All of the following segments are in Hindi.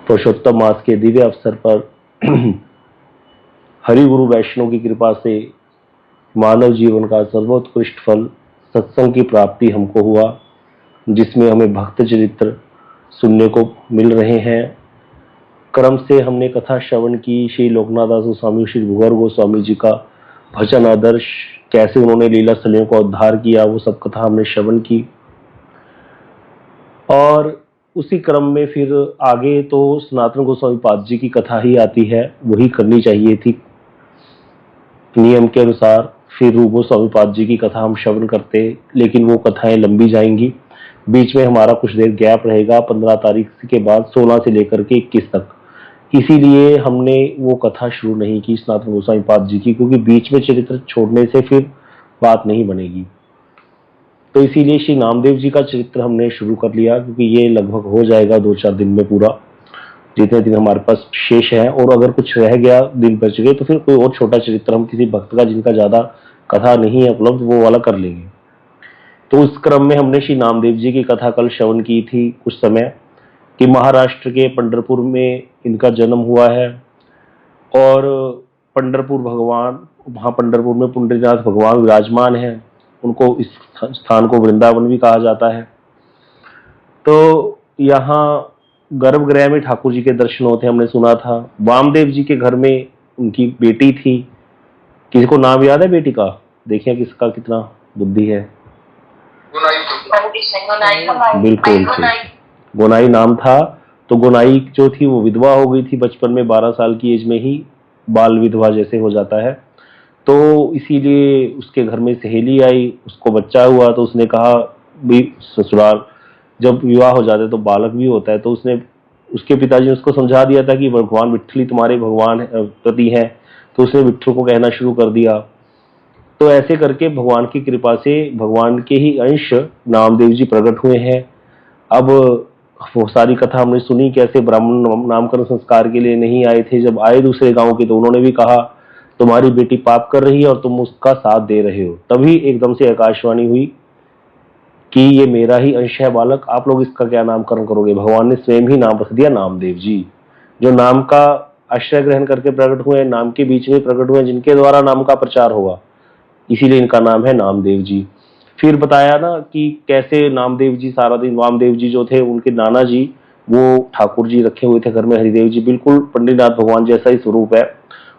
पुरुषोत्तम मास के दिव्य अवसर पर हरि गुरु वैष्णव की कृपा से मानव जीवन का सर्वोत्कृष्ट फल सत्संग की प्राप्ति हमको हुआ, जिसमें हमें भक्त चरित्र सुनने को मिल रहे हैं। क्रम से हमने कथा श्रवण की। श्री लोकनाथ दास गोस्वामी, श्री भूवर गोस्वामी जी का भजन आदर्श, कैसे उन्होंने लीला स्थलियों का उद्धार किया, वो सब कथा हमने श्रवण की। और उसी क्रम में फिर आगे तो सनातन गोस्वामी पाद जी की कथा ही आती है, वही करनी चाहिए थी नियम के अनुसार। फिर रूप गोस्वामी पाद जी की कथा हम श्रवण करते, लेकिन वो कथाएं लंबी जाएंगी। बीच में हमारा कुछ देर गैप रहेगा, 15 तारीख के बाद 16 से लेकर के 21 तक। इसीलिए हमने वो कथा शुरू नहीं की सनातन गोस्वामी पाद जी की, क्योंकि बीच में चरित्र छोड़ने से फिर बात नहीं बनेगी। तो इसीलिए श्री नामदेव जी का चरित्र हमने शुरू कर लिया, क्योंकि ये लगभग हो जाएगा 2-4 दिन में पूरा, जितने दिन हमारे पास शेष है। और अगर कुछ रह गया, दिन बच गए, तो फिर कोई और छोटा चरित्र हम किसी भक्त का जिनका ज्यादा कथा नहीं है उपलब्ध, वो वाला कर लेंगे। तो उस क्रम में हमने श्री नामदेव जी की कथा कल श्रवण की थी कुछ समय, कि महाराष्ट्र के पंढरपुर में इनका जन्म हुआ है। और पंढरपुर भगवान, वहाँ पंढरपुर में पुंडरीनाथ भगवान विराजमान है, उनको इस स्थान को वृंदावन भी कहा जाता है। तो यहाँ गर्भगृह में ठाकुर जी के दर्शन होते हैं, हमने सुना था। वामदेव जी के घर में उनकी बेटी थी, किसी को नाम याद है बेटी का? देखिए किसका कितना बुद्धि है। बिल्कुल गोनाई नाम था। तो गोनाई जो थी वो विधवा हो गई थी बचपन में, 12 साल की एज में ही बाल विधवा जैसे हो जाता है। तो इसीलिए उसके घर में सहेली आई, उसको बच्चा हुआ, तो उसने कहा भी ससुराल जब विवाह हो जाते तो बालक भी होता है। तो उसने, उसके पिताजी ने उसको समझा दिया था कि भगवान विट्ठल ही तुम्हारे भगवान पति हैं। तो उसने विट्ठल को कहना शुरू कर दिया। तो ऐसे करके भगवान की कृपा से भगवान के ही अंश नामदेव जी प्रकट हुए हैं। अब वो सारी कथा हमने सुनी, कैसे ब्राह्मण नामकरण संस्कार के लिए नहीं आए थे, जब आए दूसरे गांव के तो उन्होंने भी कहा तुम्हारी बेटी पाप कर रही है और तुम उसका साथ दे रहे हो। तभी एकदम से आकाशवाणी हुई कि ये मेरा ही अंश है बालक, आप लोग इसका क्या नामकरण करोगे। भगवान ने स्वयं ही नाम रख दिया नामदेव जी, जो नाम का आश्रय ग्रहण करके प्रकट हुए, नाम के बीच में प्रकट हुए, जिनके द्वारा नाम का प्रचार होगा, इसीलिए इनका नाम है नामदेव जी। फिर बताया ना कि कैसे नामदेव जी सारा दिन, वामदेव जी जो थे उनके नाना जी, वो ठाकुर जी रखे हुए थे घर में, हरिदेव जी बिल्कुल पंडितनाथ भगवान जैसा ही स्वरूप है,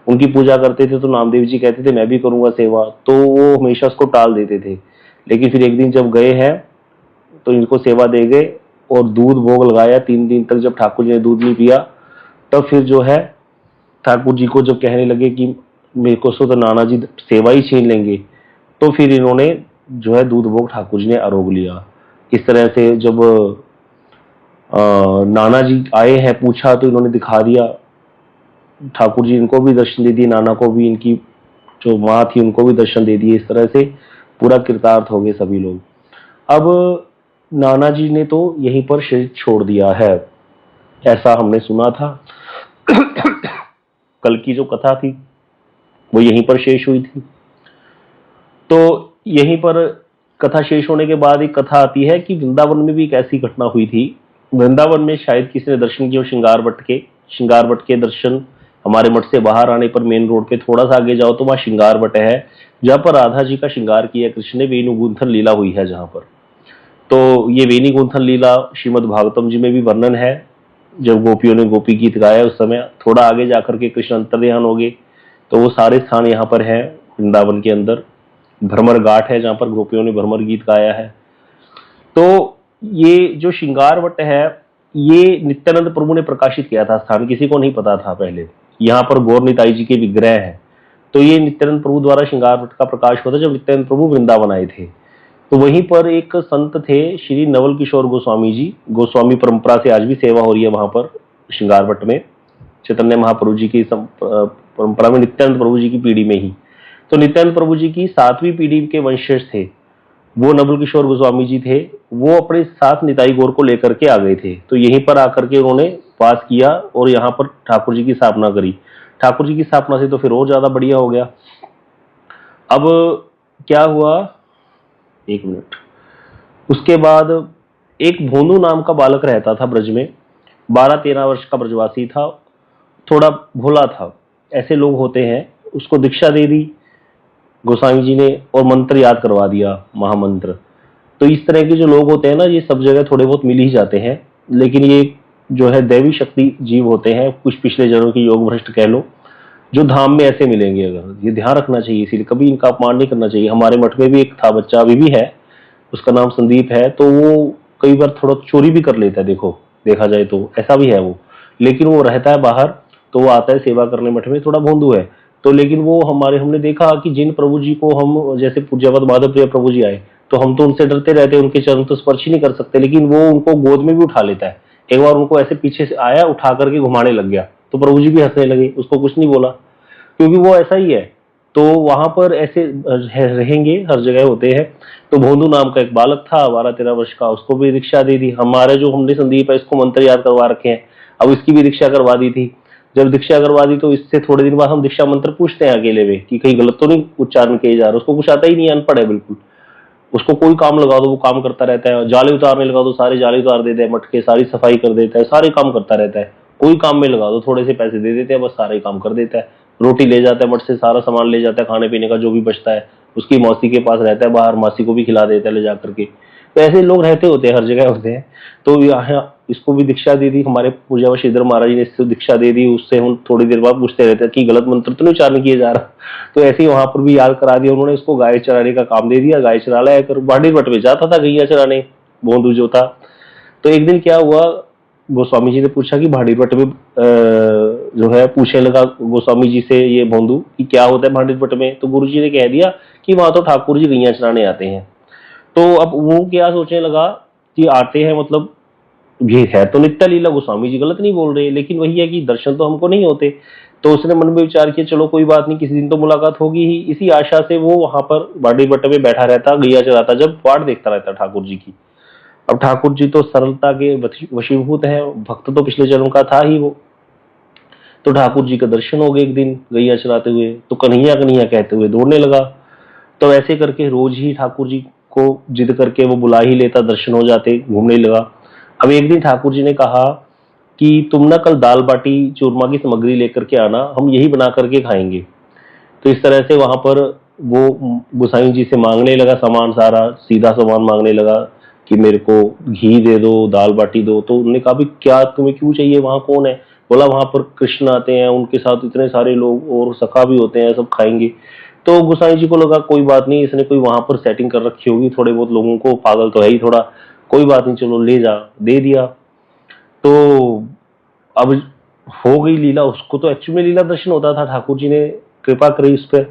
उनकी पूजा करते थे। तो नामदेव जी कहते थे मैं भी करूंगा सेवा, तो वो हमेशा उसको टाल देते थे। लेकिन फिर एक दिन जब गए हैं तो इनको सेवा दे गए और दूध भोग लगाया 3 दिन तक। जब ठाकुर जी ने दूध नहीं पिया, तब फिर जो है ठाकुर जी को जब कहने लगे कि मेरे को तो नाना जी सेवा ही छीन लेंगे, तो फिर इन्होंने जो है दूध भोग ठाकुर जी ने आरोग लिया। इस तरह से जब नाना जी आए हैं पूछा, तो इन्होंने दिखा दिया। ठाकुर जी इनको भी दर्शन दे दिए, नाना को भी, इनकी जो माँ थी उनको भी दर्शन दे दिए। इस तरह से पूरा कृतार्थ हो गए सभी लोग। अब नाना जी ने तो यहीं पर शरीर छोड़ दिया है, ऐसा हमने सुना था। कल की जो कथा थी वो यहीं पर शेष हुई थी। तो यहीं पर कथा शेष होने के बाद एक कथा आती है कि वृंदावन में भी एक ऐसी घटना हुई थी। वृंदावन में शायद किसी ने दर्शन किया श्रृंगार वट के दर्शन। हमारे मठ से बाहर आने पर मेन रोड पे थोड़ा सा आगे जाओ तो वहां श्रृंगार वट है, जहां पर राधा जी का श्रृंगार किया कृष्ण ने, वेणु गुंथन लीला हुई है जहां पर। तो ये वेणी गुंथन लीला श्रीमद् भागवतम जी में भी वर्णन है। जब गोपियों ने गोपी गीत गाया उस समय थोड़ा आगे जाकर के कृष्ण अंतर्ध्यान हो गए। तो वो सारे स्थान यहाँ पर है वृंदावन के अंदर। भ्रमर घाट है जहां पर गोपियों ने भ्रमर गीत गाया है। तो ये जो श्रृंगार वट है, ये नित्यानंद प्रभु ने प्रकाशित किया था स्थान, किसी को नहीं पता था पहले। यहाँ पर गौर निताई जी के विग्रह है। तो ये नित्यानंद प्रभु द्वारा श्रृंगार वट का प्रकाश हुआ था जब नित्यानंद प्रभु वृंदावन आए थे। तो वहीं पर एक संत थे श्री नवल किशोर गोस्वामी जी, गोस्वामी परंपरा से आज भी सेवा हो रही है वहां पर श्रृंगार वट में, चैतन्य महाप्रभु जी की परंपरा में, नित्यानंद प्रभु जी की पीढ़ी में ही। तो नित्यानंद प्रभु जी की 7वीं पीढ़ी के वंशज थे वो नवल किशोर गोस्वामी जी थे। वो अपने साथ निताई गौर को लेकर के आ गए थे। तो यहीं पर आकर के उन्होंने वास किया और यहाँ पर ठाकुर जी की स्थापना करी। ठाकुर जी की स्थापना से तो फिर और ज्यादा बढ़िया हो गया। अब क्या हुआ, एक मिनट, उसके बाद एक भोनू नाम का बालक रहता था ब्रज में। 12-13 वर्ष का ब्रजवासी था, थोड़ा भोला था। ऐसे लोग होते हैं। उसको दीक्षा दे दी गोस्वामी जी ने और मंत्र याद करवा दिया, महामंत्र। तो इस तरह के जो लोग होते हैं ना, ये सब जगह थोड़े बहुत मिल ही जाते हैं। लेकिन ये जो है दैवी शक्ति जीव होते हैं, कुछ पिछले जन्मों की योग भ्रष्ट कह लो, जो धाम में ऐसे मिलेंगे। अगर ये ध्यान रखना चाहिए, इसीलिए कभी इनका अपमान नहीं करना चाहिए। हमारे मठ में भी एक था बच्चा, अभी भी है, उसका नाम संदीप है। तो वो कई बार थोड़ा चोरी भी कर लेता है, देखो देखा जाए तो ऐसा भी है वो। लेकिन वो रहता है बाहर, तो वो आता है सेवा करने मठ में, थोड़ा भोंदू है। तो लेकिन वो हमने देखा कि जिन प्रभु जी को हम, जैसे पूज्यपद माधव प्रिय प्रभु जी आए, तो हम तो उनसे डरते रहते हैं, उनके चरण तो स्पर्श ही नहीं कर सकते, लेकिन वो उनको गोद में भी उठा लेता है। एक बार उनको ऐसे पीछे से आया, उठा करके घुमाने लग गया, तो प्रभु जी भी हंसने लगे, उसको कुछ नहीं बोला, क्योंकि वो ऐसा ही है। तो वहां पर ऐसे रहेंगे, हर जगह होते हैं। तो भोंदू नाम का एक बालक था 12-13 वर्ष का, उसको भी दीक्षा दे दी। हमारे जो हमने संदीप है, इसको मंत्र याद करवा रखे हैं, अब इसकी भी दीक्षा करवा दी थी। जब दीक्षा करवा दी तो इससे थोड़े दिन बाद हम दीक्षा मंत्र पूछते हैं अकेले में कि कहीं गलत तो नहीं उच्चारण किए जा रहे। उसको कुछ आता ही नहीं, अनपढ़ है बिल्कुल। उसको कोई काम लगा दो वो काम करता रहता है, जाले उतारने लगा दो सारे जाले उतार देता है, मटके सारी सफाई कर देता है, सारे काम करता रहता है। कोई काम में लगा दो, थोड़े से पैसे दे देते हैं, बस सारे काम कर देता है। रोटी ले जाता है मठ से, सारा सामान ले जाता है, खाने पीने का जो भी बचता है उसकी मौसी के पास रहता है, बाहर मासी को भी खिला देता है ले जा करके। तो ऐसे लोग रहते होते हैं, हर जगह होते हैं। तो यहाँ इसको भी दीक्षा दे दी, हमारे पूजा श्रीधर महाराज जी ने इसको दीक्षा दे दी। उससे हम थोड़ी देर बाद पूछते रहते हैं कि गलत मंत्र तो नहीं उच्चारण किए जा रहा। तो ऐसे ही वहां पर भी याद करा दिया उन्होंने, इसको गाय चराने का काम दे दिया। गाय चरा लाया कर, बाड़ी बट में जाता था गैया चराने, भोंदू जो था। तो एक दिन क्या हुआ, गोस्वामी जी ने पूछा कि भाड़ीपट में जो है, पूछने लगा गोस्वामी जी से ये भोंदू कि क्या होता है भाड़ीपट में। तो गुरु जी ने कह दिया कि वहां तो ठाकुर जी गैया चराने आते हैं। तो अब वो क्या सोचने लगा कि आते हैं मतलब ये है तो नित्य लीला, गोस्वामी जी गलत नहीं बोल रहे, लेकिन वही है कि दर्शन तो हमको नहीं होते। तो उसने मन में विचार किया चलो कोई बात नहीं, किसी दिन तो मुलाकात होगी ही। इसी आशा से वो वहां पर बाड़ी बट्टे में बैठा रहता, गैया चराता, जब वाट देखता रहता ठाकुर जी की। अब ठाकुर जी तो सरलता के वशीभूत है, भक्त तो पिछले जन्म का था ही वो। तो ठाकुर जी का दर्शन हो गए एक दिन गैया चराते हुए, तो कन्हैया कन्हैया कहते हुए दौड़ने लगा। तो ऐसे करके रोज ही ठाकुर जी को जिद करके वो बुला ही लेता, दर्शन हो जाते, घूमने लगा। अब एक दिन ठाकुर जी ने कहा कि तुम ना कल दाल बाटी चूरमा की सामग्री लेकर के आना, हम यही बना करके खाएंगे। तो इस तरह से वहां पर वो गोसाई जी से मांगने लगा सामान, सारा सीधा सामान मांगने लगा कि मेरे को घी दे दो, दाल बाटी दो। तो उन्होंने कहा भी क्या तुम्हें क्यों चाहिए, वहां कौन है? बोला वहां पर कृष्ण आते हैं, उनके साथ इतने सारे लोग और सखा भी होते हैं, सब खाएंगे। तो गोसाई जी को लगा कोई बात नहीं, इसने कोई वहां पर सेटिंग कर रखी होगी, थोड़े बहुत लोगों को, पागल तो है ही थोड़ा, कोई बात नहीं चलो ले जा, दे दिया। तो अब हो गई लीला, उसको तो एक्चुअली में लीला दर्शन होता था, ठाकुर जी ने कृपा करी उस पर।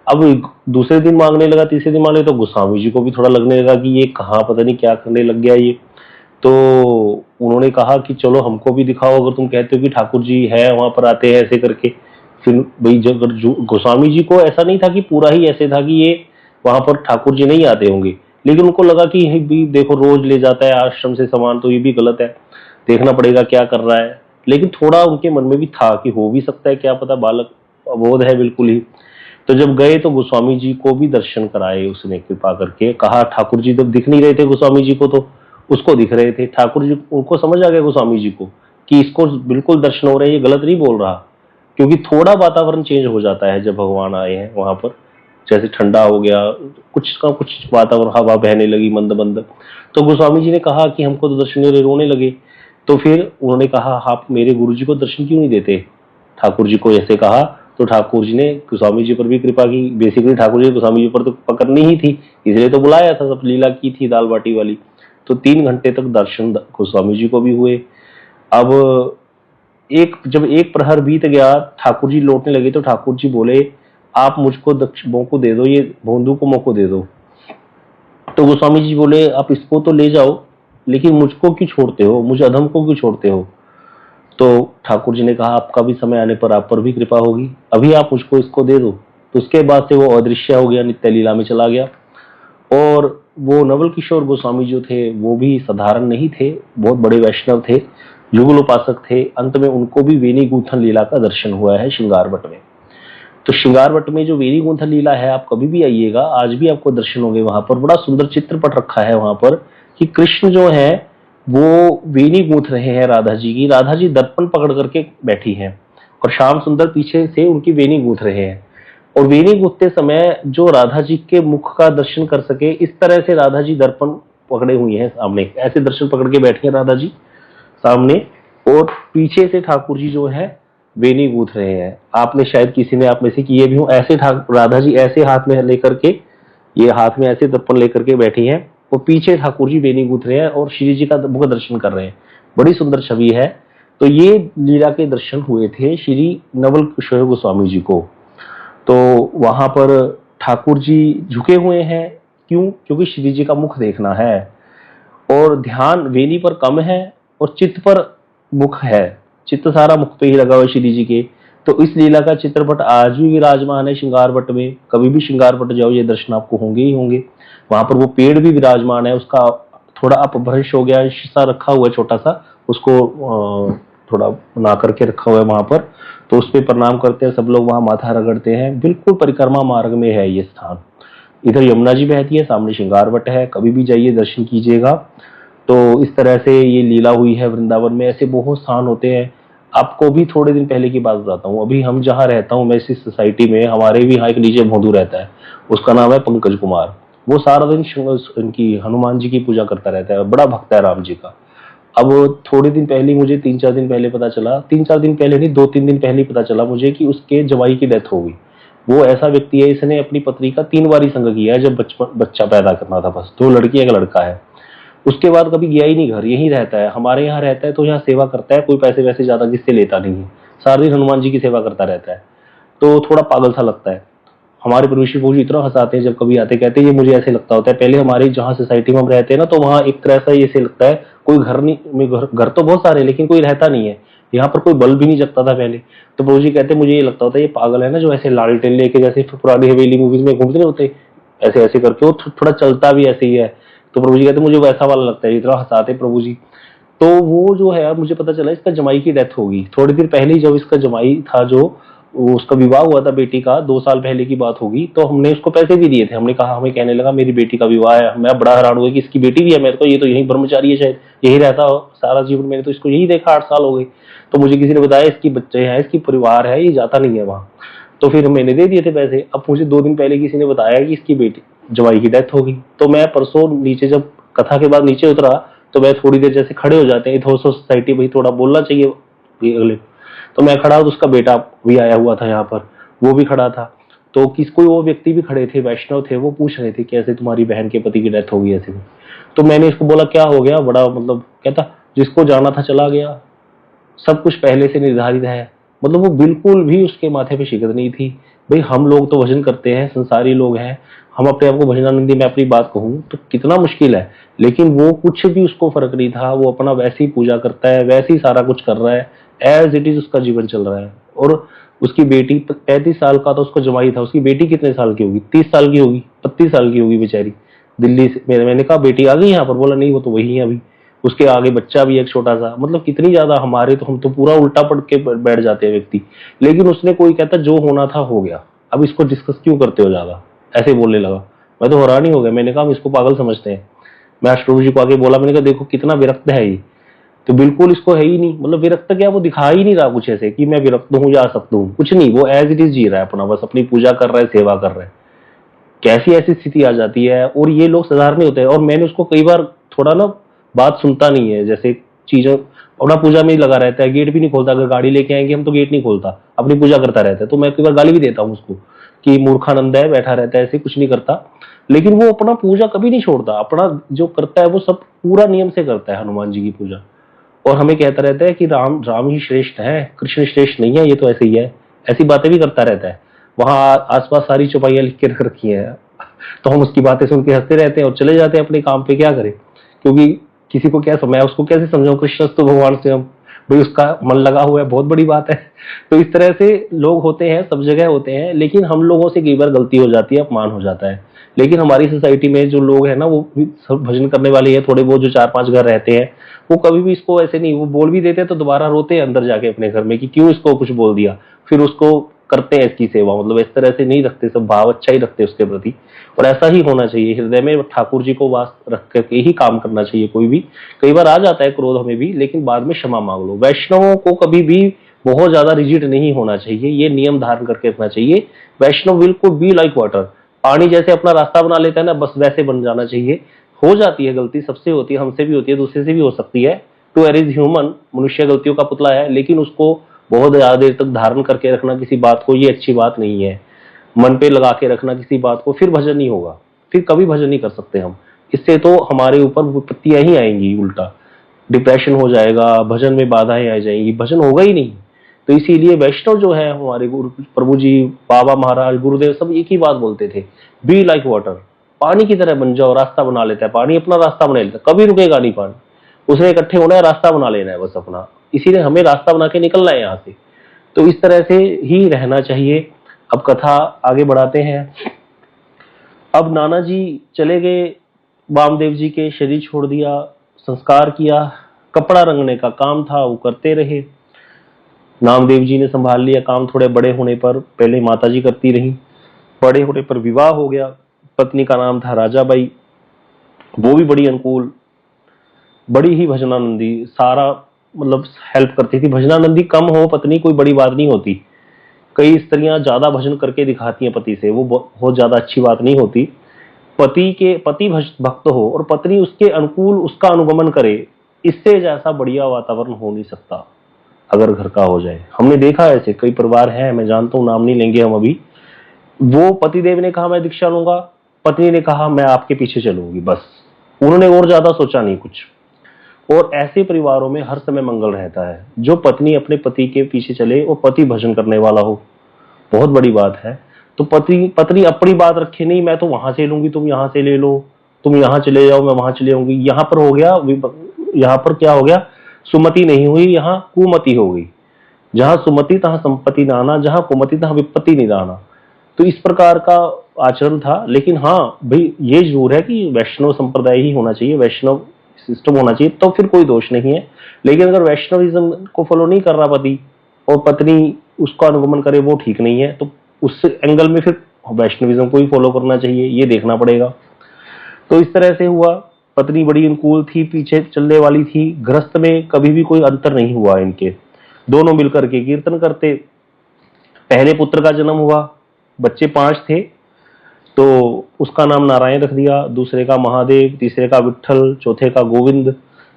अब दूसरे दिन मांगने लगा, तीसरे दिन मांगने, तो गोस्वामी जी को भी थोड़ा लगने लगा कि ये कहाँ पता नहीं क्या करने लग गया ये। तो उन्होंने कहा कि चलो हमको भी दिखाओ, अगर तुम कहते हो कि ठाकुर जी है वहां पर आते हैं ऐसे करके। फिर भाई जब गोस्वामी जी को ऐसा नहीं था कि पूरा ही ऐसे था कि ये वहां पर ठाकुर जी नहीं आते होंगे, लेकिन उनको लगा कि भी देखो रोज ले जाता है आश्रम से सामान, तो ये भी गलत है, देखना पड़ेगा क्या कर रहा है। लेकिन थोड़ा उनके मन में भी था कि हो भी सकता है, क्या पता, बालक अबोध है बिल्कुल ही। तो जब गए तो गोस्वामी जी को भी दर्शन कराए उसने कृपा करके। कहा ठाकुर जी तो दिख नहीं रहे थे गोस्वामी जी को, तो उसको दिख रहे थे ठाकुर जी। उनको समझ आ गया गोस्वामी जी को कि इसको बिल्कुल दर्शन हो रहे हैं, ये गलत नहीं बोल रहा। क्योंकि थोड़ा वातावरण चेंज हो जाता है जब भगवान आए हैं वहां पर, जैसे ठंडा हो गया कुछ का कुछ वातावरण, हवा बहने लगी मंद मंद। तो गोस्वामी जी ने कहा कि हमको तो दर्शन नहीं, रोने लगे। तो फिर उन्होंने कहा आप मेरे गुरु जी को दर्शन क्यों नहीं देते, ठाकुर जी को ऐसे कहा। तो ठाकुर जी ने गोस्वामी जी पर भी कृपा की। बेसिकली ठाकुर जी गोस्वामी जी पर तो पकड़नी ही थी, इसलिए तो बुलाया था, सब लीला की थी दाल बाटी वाली। तो 3 घंटे तक दर्शन गोस्वामी जी को भी हुए। अब जब एक प्रहर बीत गया, ठाकुर जी लौटने लगे, तो ठाकुर जी बोले आप मुझको मौको दे दो, ये भोंदू को मौको दे दो। तो गोस्वामी जी बोले आप इसको तो ले जाओ, लेकिन मुझको क्यों छोड़ते हो, मुझे अधम को क्यों छोड़ते हो? तो ठाकुर जी ने कहा आपका भी समय आने पर आप पर भी कृपा होगी, अभी आप मुझको इसको दे दो। तो उसके बाद से वो अदृश्य हो गया, नित्य लीला में चला गया। और वो नवल किशोर गोस्वामी जो थे वो भी साधारण नहीं थे, बहुत बड़े वैष्णव थे, युगल उपासक थे। अंत में उनको भी वेणी गूंथन लीला का दर्शन हुआ है श्रृंगार भट्ट में। तो श्रृंगार भट्ट में जो वेणी गूंथन लीला है, आप कभी भी आइएगा, आज भी आपको दर्शन होंगे वहां पर। बड़ा सुंदर चित्रपट रखा है वहां पर कि कृष्ण जो है वो वेणी गूंथ रहे हैं राधा जी की। राधा जी दर्पण पकड़ करके बैठी हैं और श्याम सुंदर पीछे से उनकी वेणी गूंथ रहे हैं। और वेणी गूंथते समय जो राधा जी के मुख का दर्शन कर सके, इस तरह से राधा जी दर्पण पकड़े हुई हैं सामने, ऐसे दर्शन पकड़ के बैठी हैं राधा जी सामने। और पीछे से ठाकुर जी जो है वेणी गूंथ रहे हैं। आपने शायद किसी ने आप में से किए भी हो, ऐसे राधा जी ऐसे हाथ में लेकर के, ये हाथ में ऐसे दर्पण लेकर के बैठी हैं, और पीछे ठाकुर जी वेणी गूंथ रहे हैं और श्री जी का मुख दर्शन कर रहे हैं। बड़ी सुंदर छवि है। तो ये लीला के दर्शन हुए थे श्री नवल किशोर गोस्वामी जी को। तो वहां पर ठाकुर जी झुके हुए हैं, क्यों? क्योंकि श्री जी का मुख देखना है और ध्यान वेणी पर कम है और चित्त पर मुख है, चित्त सारा मुख पे ही लगा हुआ श्री जी के। तो इस लीला का चित्रपट आज भी विराजमान है श्रृंगार भट्ट में। कभी भी श्रृंगार भट्ट जाओ, ये दर्शन आपको होंगे ही होंगे। वहां पर वो पेड़ भी विराजमान है, उसका थोड़ा अपभ्रंश हो गया, शीशा रखा हुआ है छोटा सा, उसको थोड़ा बना करके रखा हुआ है वहां पर। तो उस पर प्रणाम करते हैं सब लोग, वहां माथा रगड़ते हैं। बिल्कुल परिक्रमा मार्ग में है ये स्थान। इधर यमुना जी बहती है, सामने श्रृंगार भट्ट है, कभी भी जाइए दर्शन कीजिएगा। तो इस तरह से ये लीला हुई है वृंदावन में। ऐसे बहुत स्थान होते हैं। आपको भी थोड़े दिन पहले की बात बताता हूँ। अभी हम जहाँ रहता हूँ, मैं इस सोसाइटी में, हमारे भी यहाँ एक नीचे भोंदू रहता है, उसका नाम है पंकज कुमार। वो सारा दिन इनकी हनुमान जी की पूजा करता रहता है, बड़ा भक्त है राम जी का। अब थोड़े दिन पहले मुझे 3-4 दिन पहले पता चला, 3-4 दिन पहले नहीं, 2-3 दिन पहले पता चला मुझे कि उसके जवाई की डेथ हो गई। वो ऐसा व्यक्ति है, इसने अपनी पत्नी का 3 बार ही संग किया है, जब बच्चा पैदा करना था। बस 2 लड़की एक लड़का है। उसके बाद कभी गया ही नहीं घर, यहीं रहता है, हमारे यहाँ रहता है। तो यहाँ सेवा करता है, कोई पैसे वैसे ज्यादा जिससे लेता नहीं है, सारा दिन हनुमान जी की सेवा करता रहता है। तो थोड़ा पागल सा लगता है। हमारे परमेश्वर प्रभु जी इतना हंसाते हैं जब कभी आते, कहते हैं ये मुझे ऐसे लगता होता है। पहले हमारे जहाँ सोसाइटी में हम रहते हैं ना, तो वहाँ एक तरह से ऐसे लगता है कोई घर नहीं, घर तो बहुत सारे लेकिन कोई रहता नहीं है। यहाँ पर कोई बल्ब भी नहीं जगता था पहले। तो प्रभु जी कहते मुझे ये लगता होता है ये पागल है ना, जो ऐसे लालटेन लेके, जैसे पुरानी हवेली मूवीज में घूमते नहीं होते, ऐसे ऐसे करके, वो थोड़ा चलता भी ऐसे ही है। तो प्रभु जी कहते मुझे वैसा वाला लगता है, इतना हंसाते प्रभु जी। तो वो जो है, मुझे पता चला इसका जमाई की डेथ होगी थोड़ी देर पहले ही। जब इसका जमाई था, जो उसका विवाह हुआ था बेटी का, 2 साल पहले की बात होगी, तो हमने उसको पैसे भी दिए थे। हमने कहा, हमें कहने लगा मेरी बेटी का विवाह है। मैं बड़ा हैरान हुआ कि इसकी बेटी भी है। मेरे को ये तो यही ब्रह्मचारी है, शायद यही रहता हो सारा जीवन। मैंने तो इसको यही देखा, 8 साल हो गए। तो मुझे किसी ने बताया इसकी बच्चे हैं, इसकी परिवार है, ये जाता नहीं है वहां। तो फिर मैंने दे दिए थे पैसे। अब मुझे 2 दिन पहले किसी ने बताया कि इसकी बेटी जवाई की डेथ होगी। तो मैं परसों नीचे, जब कथा के बाद नीचे उतरा, तो मैं थोड़ी देर, जैसे खड़े हो जाते हैं थोड़ा सोसाइटी, भाई थोड़ा बोलना चाहिए अगले। तो मैं खड़ा, तो उसका बेटा भी आया हुआ था यहाँ पर, वो भी खड़ा था। तो कोई वो व्यक्ति भी खड़े थे, वैष्णव थे, वो पूछ रहे थे कैसे तुम्हारी बहन के पति की डेथ हो गई ऐसे में। तो मैंने इसको बोला क्या हो गया, बड़ा मतलब, कहता जिसको जाना था चला गया, सब कुछ पहले से निर्धारित है। मतलब वो बिल्कुल भी उसके माथे पे शिकत नहीं थी। भाई हम लोग तो भजन करते हैं, संसारी लोग हैं, हम अपने आप को भजनानंदी में अपनी बात कहूं तो कितना मुश्किल है, लेकिन वो कुछ भी उसको फर्क नहीं था। वो अपना वैसे ही पूजा करता है, वैसे ही सारा कुछ कर रहा है, एज इट इज उसका जीवन चल रहा है। और उसकी बेटी 35 साल का था, उसको जमाई था। उसकी बेटी कितने साल की होगी? 30 साल की होगी, 32 साल की होगी बेचारी। दिल्ली से मैंने कहा बेटी आ गई यहाँ पर? बोला नहीं, वो तो वही है अभी। उसके आगे बच्चा भी एक छोटा सा। मतलब कितनी ज्यादा, हमारे तो, हम तो पूरा उल्टा पड़ के बैठ जाते हैं व्यक्ति। लेकिन उसने कोई कहता जो होना था हो गया, अब इसको डिस्कस क्यों करते हो ज्यादा, ऐसे बोलने लगा। मैं तो हैरान ही हो गया। मैंने कहा हम इसको पागल समझते हैं। मैं अष्टभुजी जी को आगे बोला, मैंने कहा देखो कितना विरक्त है ये। तो बिल्कुल इसको है ही नहीं, मतलब विरक्त क्या, वो दिखा ही नहीं रहा कुछ ऐसे कि मैं विरक्त हूँ या असक्त हूँ, कुछ नहीं। वो एज इट इज जी रहा है अपना, बस अपनी पूजा कर रहा है, सेवा कर रहा है। कैसी ऐसी स्थिति आ जाती है। और ये लोग साधारण होते हैं। और मैंने उसको कई बार थोड़ा ना, बात सुनता नहीं है, जैसे चीजों, अपना पूजा में ही लगा रहता है, गेट भी नहीं खोलता। अगर गाड़ी लेके आएंगे हम तो गेट नहीं खोलता, अपनी पूजा करता रहता है। तो मैं कई बार गाली भी देता हूँ उसको कि मूर्खानंद है, बैठा रहता है ऐसे, कुछ नहीं करता। लेकिन वो अपना पूजा कभी नहीं छोड़ता, अपना जो करता है वो सब पूरा नियम से करता है, हनुमान जी की पूजा। और हमें कहता रहता है कि राम राम ही श्रेष्ठ है, कृष्ण श्रेष्ठ नहीं है, ये तो ऐसे ही है। ऐसी बातें भी करता रहता है। वहां आसपास सारी चौपाइयां लिख के रख रखी हैं, तो हम उसकी बातें सुन के हंसते रहते हैं और चले जाते हैं अपने काम पे। क्या करें, क्योंकि किसी को क्या मैं उसको कैसे समझाऊं, कृष्ण तो भगवान से हम, भाई उसका मन लगा हुआ है, बहुत बड़ी बात है। तो इस तरह से लोग होते हैं, सब जगह होते हैं। लेकिन हम लोगों से कई बार गलती हो जाती है, अपमान हो जाता है। लेकिन हमारी सोसाइटी में जो लोग हैं ना, वो सब भजन करने वाले हैं, थोड़े बहुत जो 4-5 घर रहते हैं, वो कभी भी इसको ऐसे नहीं, वो बोल भी देते हैं तो दोबारा रोते हैं अंदर जाके अपने घर में कि क्यों इसको कुछ बोल दिया। फिर उसको करते हैं इसकी सेवा, मतलब इस तरह से नहीं रखते, सब भाव अच्छा ही रखते उसके प्रति। और ऐसा ही होना चाहिए, हृदय में ठाकुर जी को वास रख करके ही काम करना चाहिए कोई भी। कई बार आ जाता है क्रोध हमें भी, लेकिन बाद में क्षमा मांग लो। वैष्णवों को कभी भी बहुत ज्यादा रिजिड नहीं होना चाहिए, ये नियम धारण करके रखना चाहिए। वैष्णव विल को बी लाइक वाटर, पानी जैसे अपना रास्ता बना लेता है ना, बस वैसे बन जाना चाहिए। हो जाती है गलती, सबसे होती है, हमसे भी होती है, दूसरे से भी हो सकती है। टू एयर इज ह्यूमन, मनुष्य गलतियों का पुतला है, लेकिन उसको बहुत ज्यादा देर तक धारण करके रखना किसी बात को, ये अच्छी बात नहीं है। मन पे लगा के रखना किसी बात को, फिर भजन नहीं होगा, फिर कभी भजन नहीं कर सकते हम। इससे तो हमारे ऊपर विपत्तियां ही आएंगी, उल्टा डिप्रेशन हो जाएगा, भजन में बाधाएं आ जाएंगी, भजन होगा ही नहीं। तो इसीलिए वैष्णव जो है हमारे गुरु प्रभु जी, बाबा महाराज, गुरुदेव सब एक ही बात बोलते थे, बी लाइक वाटर, पानी की तरह बन जाओ। रास्ता बना लेता है पानी, अपना रास्ता बना लेता है, कभी रुकेगा नहीं पानी, उसने इकट्ठे होना है, रास्ता बना लेना है बस अपना। इसीलिए हमें रास्ता बना के निकलना है यहाँ से। तो इस तरह से ही रहना चाहिए। अब कथा आगे बढ़ाते हैं। अब नाना जी चले गए, वामदेव जी के शरीर छोड़ दिया, संस्कार किया, कपड़ा रंगने का काम था वो करते रहे। नामदेव जी ने संभाल लिया काम थोड़े बड़े होने पर, पहले माता जी करती रही, बड़े होने पर विवाह हो गया। पत्नी का नाम था राजाबाई, वो भी बड़ी अनुकूल, बड़ी ही भजनानंदी, सारा मतलब हेल्प करती थी। भजनानंदी कम हो पत्नी कोई बड़ी बात नहीं होती, कई स्त्रियां ज्यादा भजन करके दिखाती हैं पति से, वो बहुत ज्यादा अच्छी बात नहीं होती। पति भक्त हो और पत्नी उसके अनुकूल उसका अनुगमन करे, इससे जैसा बढ़िया वातावरण हो नहीं सकता अगर घर का हो जाए। हमने देखा ऐसे कई परिवार हैं, मैं जानता हूं, नाम नहीं लेंगे हम अभी। वो पतिदेव ने कहा मैं दीक्षा लूंगा, पत्नी ने कहा मैं आपके पीछे चलूंगी, बस उन्होंने और ज्यादा सोचा नहीं कुछ। और ऐसे परिवारों में हर समय मंगल रहता है, जो पत्नी अपने पति के पीछे चले और पति भजन करने वाला हो, बहुत बड़ी बात है। तो पत्नी अपनी बात रखे नहीं, मैं तो वहां से लूंगी, तुम यहां से ले लो, तुम यहां चले जाओ मैं वहां चले जाऊंगी। यहाँ पर हो गया, यहाँ पर क्या हो गया, सुमति नहीं हुई, यहाँ कुमति हो गई। जहां सुमति तहां संपत्ति नाना, जहां कुमति तहां विपत्ति निदाना। तो इस प्रकार का आचरण था। लेकिन हाँ भाई, ये जरूर है कि वैष्णव संप्रदाय ही होना चाहिए, वैष्णव सिस्टम होना चाहिए, तो फिर कोई दोष नहीं है। लेकिन अगर वैष्णविज्म को फॉलो नहीं कर रहा पति और पत्नी उसका अनुगमन करे, वो ठीक नहीं है। तो उस एंगल में फिर वैष्णविज्म को ही फॉलो करना चाहिए, ये देखना पड़ेगा। तो इस तरह से हुआ, पत्नी बड़ी अनुकूल थी, पीछे चलने वाली थी। गृहस्थ में कभी भी कोई अंतर नहीं हुआ इनके, दोनों मिलकर के कीर्तन करते। पहले पुत्र का जन्म हुआ, बच्चे 5 थे, तो उसका नाम नारायण रख दिया, दूसरे का महादेव, तीसरे का विट्ठल, चौथे का गोविंद।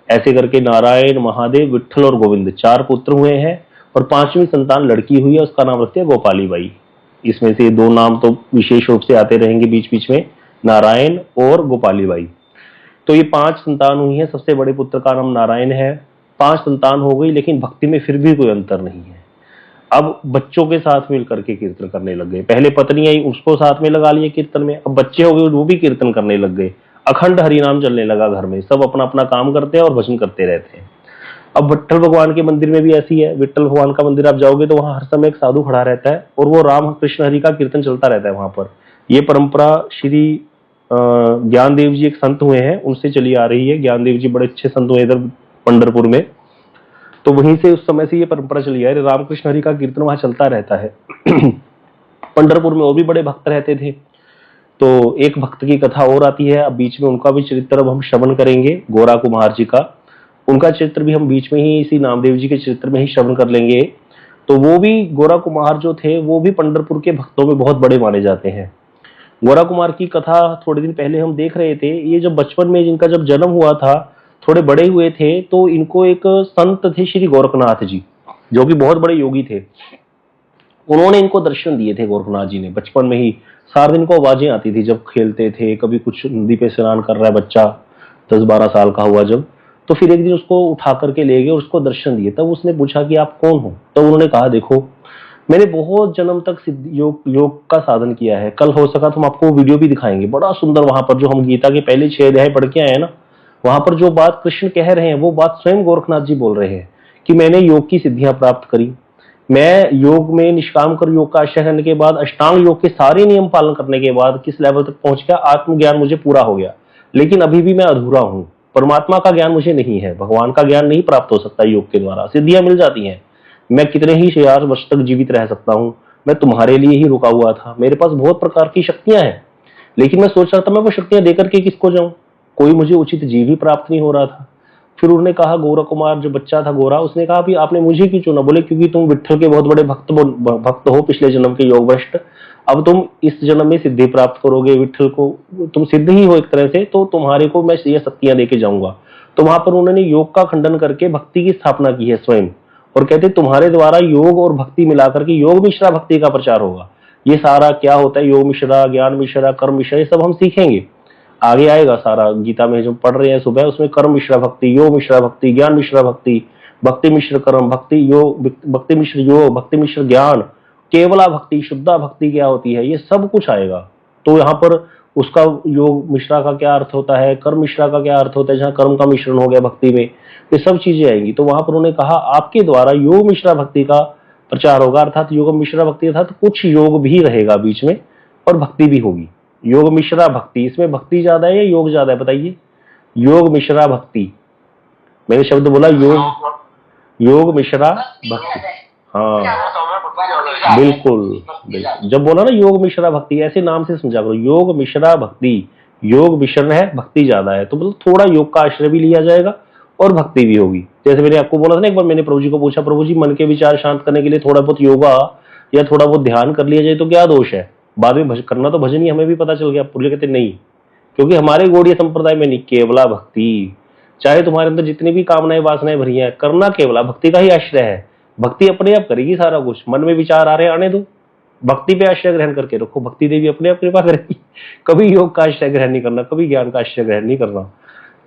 ऐसे करके नारायण, महादेव, विट्ठल और गोविंद 4 पुत्र हुए हैं। और 5वीं संतान लड़की हुई है, उसका नाम रखते हैं गोपाली बाई। इसमें से 2 नाम तो विशेष रूप से आते रहेंगे बीच बीच में, नारायण और गोपाली बाई। तो ये 5 संतान हुई है। सबसे बड़े पुत्र का नाम नारायण है। 5 संतान हो गई, लेकिन भक्ति में फिर भी कोई अंतर नहीं है। अब बच्चों के साथ मिल करके कीर्तन करने लग गए। पहले पत्नी आई, उसको साथ में लगा लिए कीर्तन में। अब बच्चे हो गए, वो भी कीर्तन करने लग गए। अखंड हरिनाम चलने लगा घर में, सब अपना अपना काम करते हैं और भजन करते रहते हैं। अब विट्ठल भगवान के मंदिर में भी ऐसी है। विट्ठल भगवान का मंदिर आप जाओगे तो वहां हर समय एक साधु खड़ा रहता है और वो राम कृष्ण हरि का कीर्तन चलता रहता है वहां पर। ये परंपरा श्री ज्ञानदेव जी एक संत हुए हैं, उनसे चली आ रही है। ज्ञानदेव जी बड़े अच्छे संत हुए इधर पंढरपुर में, तो वहीं से उस समय से ये परंपरा चली आ रही है। रामकृष्ण हरि का कीर्तन वहां चलता रहता है। पंढरपुर में और भी बड़े भक्त रहते थे। तो एक भक्त की कथा और आती है, अब बीच में उनका भी चरित्र अब हम श्रवण करेंगे, गोरा कुमार जी का। उनका चरित्र भी हम बीच में ही इसी नामदेव जी के चरित्र में ही श्रवण कर लेंगे। तो वो भी गोरा कुमार जो थे, वो भी पंढरपुर के भक्तों में बहुत बड़े माने जाते हैं। गोरा कुमार की कथा थोड़े दिन पहले हम देख रहे थे। ये जब बचपन में जिनका जब जन्म हुआ था, थोड़े बड़े हुए थे, तो इनको एक संत थे श्री गोरखनाथ जी, जो कि बहुत बड़े योगी थे। उन्होंने इनको दर्शन दिए थे गोरखनाथ जी ने बचपन में ही। सारा दिन को आवाजें आती थी जब खेलते थे, कभी कुछ नदी पे स्नान कर रहा है बच्चा 10-12 साल का हुआ जब, तो फिर एक दिन उसको उठा करके ले गए और उसको दर्शन दिए। तब उसने पूछा कि आप कौन हो? तो उन्होंने कहा देखो, मैंने बहुत जन्म तक योग का साधन किया है। कल हो सका तो हम आपको वीडियो भी दिखाएंगे, बड़ा सुंदर। वहां पर जो हम गीता के पहले 6 अध्याय पढ़ के आए हैं ना, वहां पर जो बात कृष्ण कह रहे हैं वो बात स्वयं गोरखनाथ जी बोल रहे हैं कि मैंने योग की सिद्धियां प्राप्त करी। मैं योग में निष्काम कर योग का आश्रय करने के बाद, अष्टांग योग के सारे नियम पालन करने के बाद किस लेवल तक पहुंच गया, आत्मज्ञान मुझे पूरा हो गया। लेकिन अभी भी मैं अधूरा हूं, परमात्मा का ज्ञान मुझे नहीं है, भगवान का ज्ञान नहीं प्राप्त हो सकता योग के द्वारा। सिद्धियां मिल जाती हैं, मैं कितने ही 1000 वर्ष तक जीवित रह सकता हूं, मैं तुम्हारे लिए ही रुका हुआ था, मेरे पास बहुत प्रकार की शक्तियां हैं, लेकिन मैं सोच रहा था मैं वो शक्तियां देकर के किसको जाऊं, कोई मुझे उचित जीव ही प्राप्त नहीं हो रहा था। फिर उन्होंने कहा, गोरा कुमार जो बच्चा था गोरा, उसने कहा भी आपने मुझे क्यों चुना? बोले क्योंकि तुम विट्ठल के बहुत बड़े भक्त हो, पिछले जन्म के योगभ्रष्ट, अब तुम इस जन्म में सिद्धि प्राप्त करोगे, विट्ठल को तुम सिद्ध ही हो एक तरह से, तो तुम्हारे को मैं ये शक्तियां देके जाऊंगा। तो वहां पर उन्होंने योग का खंडन करके भक्ति की स्थापना की है स्वयं, और कहते तुम्हारे द्वारा योग और भक्ति मिलाकर के योग मिश्रा भक्ति का प्रचार होगा। ये सारा क्या होता है, योग मिश्रा, ज्ञान मिश्रा, कर्म मिश्रा, ये सब हम सीखेंगे, आगे आएगा सारा। गीता में जो पढ़ रहे हैं सुबह, उसमें कर्म मिश्रा भक्ति, योग मिश्रा भक्ति, ज्ञान मिश्रा भक्ति, भक्ति मिश्र कर्म, भक्ति योग, भक्ति मिश्र योग, भक्ति मिश्र ज्ञान, केवला भक्ति, शुद्धा भक्ति क्या होती है, ये सब कुछ आएगा। तो यहाँ पर उसका योग मिश्रा का क्या अर्थ होता है, कर्म मिश्रा का क्या अर्थ होता है, जहाँ कर्म का मिश्रण हो गया भक्ति में, ये सब चीजें आएंगी। तो वहां पर उन्होंने कहा आपके द्वारा योग मिश्रा भक्ति का प्रचार होगा, अर्थात योग मिश्रा भक्ति अर्थात कुछ योग भी रहेगा बीच में और भक्ति भी होगी। योग मिश्रा भक्ति, इसमें भक्ति ज्यादा है या योग ज्यादा है बताइए? योग मिश्रा भक्ति, मैंने शब्द बोला योग मिश्रा भक्ति, हाँ बिल्कुल। जब बोला ना योग मिश्रा भक्ति, ऐसे नाम से समझा करो, योग मिश्रा भक्ति, योग मिश्रण है, भक्ति ज्यादा है, तो मतलब थोड़ा योग का आश्रय भी लिया जाएगा और भक्ति भी होगी। जैसे मैंने आपको बोला था ना, एक बार मैंने प्रभु जी को पूछा, प्रभु जी मन के विचार शांत करने के लिए थोड़ा बहुत योगा या थोड़ा बहुत ध्यान कर लिया जाए तो क्या दोष है? बाद में करना तो भजन ही, हमें भी पता चल गया। पूर्व कहते नहीं, क्योंकि हमारे गौड़ीय संप्रदाय में नहीं, केवला भक्ति, चाहे तुम्हारे अंदर जितनी भी कामनाएं वासनाएं भरी हैं, करना केवला भक्ति का ही आश्रय है। भक्ति अपने आप करेगी सारा कुछ, मन में विचार आ रहे आने दो, भक्ति पे आश्रय ग्रहण करके रखो, भक्ति देवी अपने आप कृपा करेगी। कभी योग का आश्रय ग्रहण नहीं करना, कभी ज्ञान का आश्रय ग्रहण नहीं करना,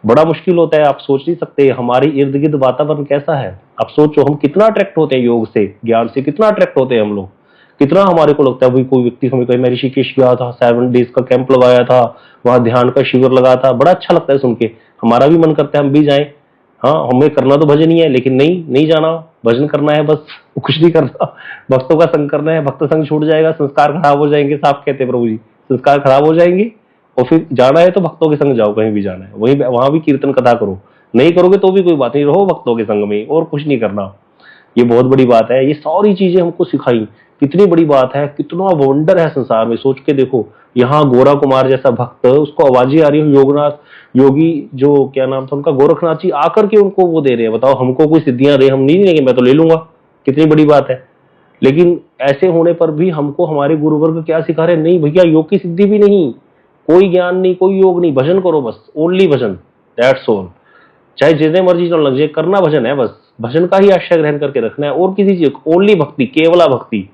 बड़ा मुश्किल होता है। आप सोच नहीं सकते हमारे इर्द गिर्द वातावरण कैसा है। आप सोचो हम कितना अट्रैक्ट होते हैं योग से, ज्ञान से कितना अट्रैक्ट होते हैं हम लोग, कितना हमारे को लगता है भाई कोई व्यक्ति हमें कहे मैं ऋषिकेश गया था, 7 डेज का कैंप लगाया था, वहां ध्यान का शिविर लगा था, बड़ा अच्छा लगता है सुन के, हमारा भी मन करता है हम भी जाएं। हाँ, हमें करना तो भजन ही है, लेकिन नहीं जाना, भजन करना है बस, कुछ नहीं करना, भक्तों का संग करना है, भक्त संग छूट जाएगा, संस्कार खराब हो जाएंगे, साफ कहते हैं प्रभु जी, संस्कार खराब हो जाएंगे। और फिर जाना है तो भक्तों के संग जाओ, कहीं भी जाना है वहीं वहां भी कीर्तन कथा करो, नहीं करोगे तो भी कोई बात नहीं, रहो भक्तों के संग में और कुछ नहीं करना। ये बहुत बड़ी बात है, ये सारी चीजें हमको सिखाई, कितनी बड़ी बात है, कितना वंडर है संसार में। सोच के देखो, यहाँ गोरा कुमार जैसा भक्त, उसको आवाजें आ रही है, योगनाथ योगी जो क्या नाम था उनका, गोरखनाथ जी आकर के उनको वो दे रहे हैं, बताओ हमको कोई सिद्धियां दे, हम नहीं देंगे, मैं तो ले लूंगा, कितनी बड़ी बात है। लेकिन ऐसे होने पर भी हमको हमारे गुरुवर्ग क्या सिखा रहे हैं, नहीं भैया योग की सिद्धि भी नहीं, कोई ज्ञान नहीं, कोई योग नहीं, भजन करो बस, ओनली भजन, दैट्स ऑल। चाहे जितने मर्जी चल लग जाए, करना भजन है बस, भजन का ही आश्रय ग्रहण करके रखना है, और किसी चीज, ओनली भक्ति, केवला भक्ति।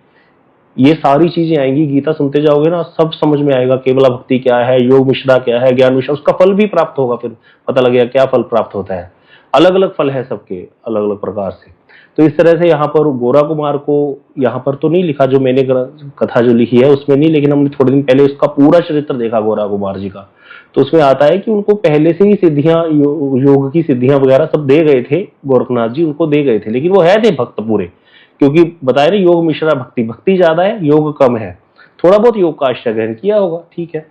ये सारी चीजें आएंगी, गीता सुनते जाओगे ना, सब समझ में आएगा, केवला भक्ति क्या है, योग मिश्रा क्या है, ज्ञान मिश्रा, उसका फल भी प्राप्त होगा, फिर पता लगेगा क्या फल प्राप्त होता है। अलग अलग फल है सबके, अलग अलग प्रकार से। तो इस तरह से यहाँ पर गोरा कुमार को, यहाँ पर तो नहीं लिखा, जो मैंने कथा जो लिखी है उसमें नहीं, लेकिन हमने थोड़े दिन पहले उसका पूरा चरित्र देखा गोरा कुमार जी का, तो उसमें आता है कि उनको पहले से ही सिद्धियां, योग की सिद्धियां वगैरह सब दे गए थे, गोरखनाथ जी उनको दे गए थे, लेकिन वो है थे भक्त पूरे, क्योंकि बताया ना योग मिश्रा भक्ति, भक्ति ज्यादा है, योग कम है, थोड़ा बहुत योग का आश्रय ग्रहण किया होगा, ठीक है।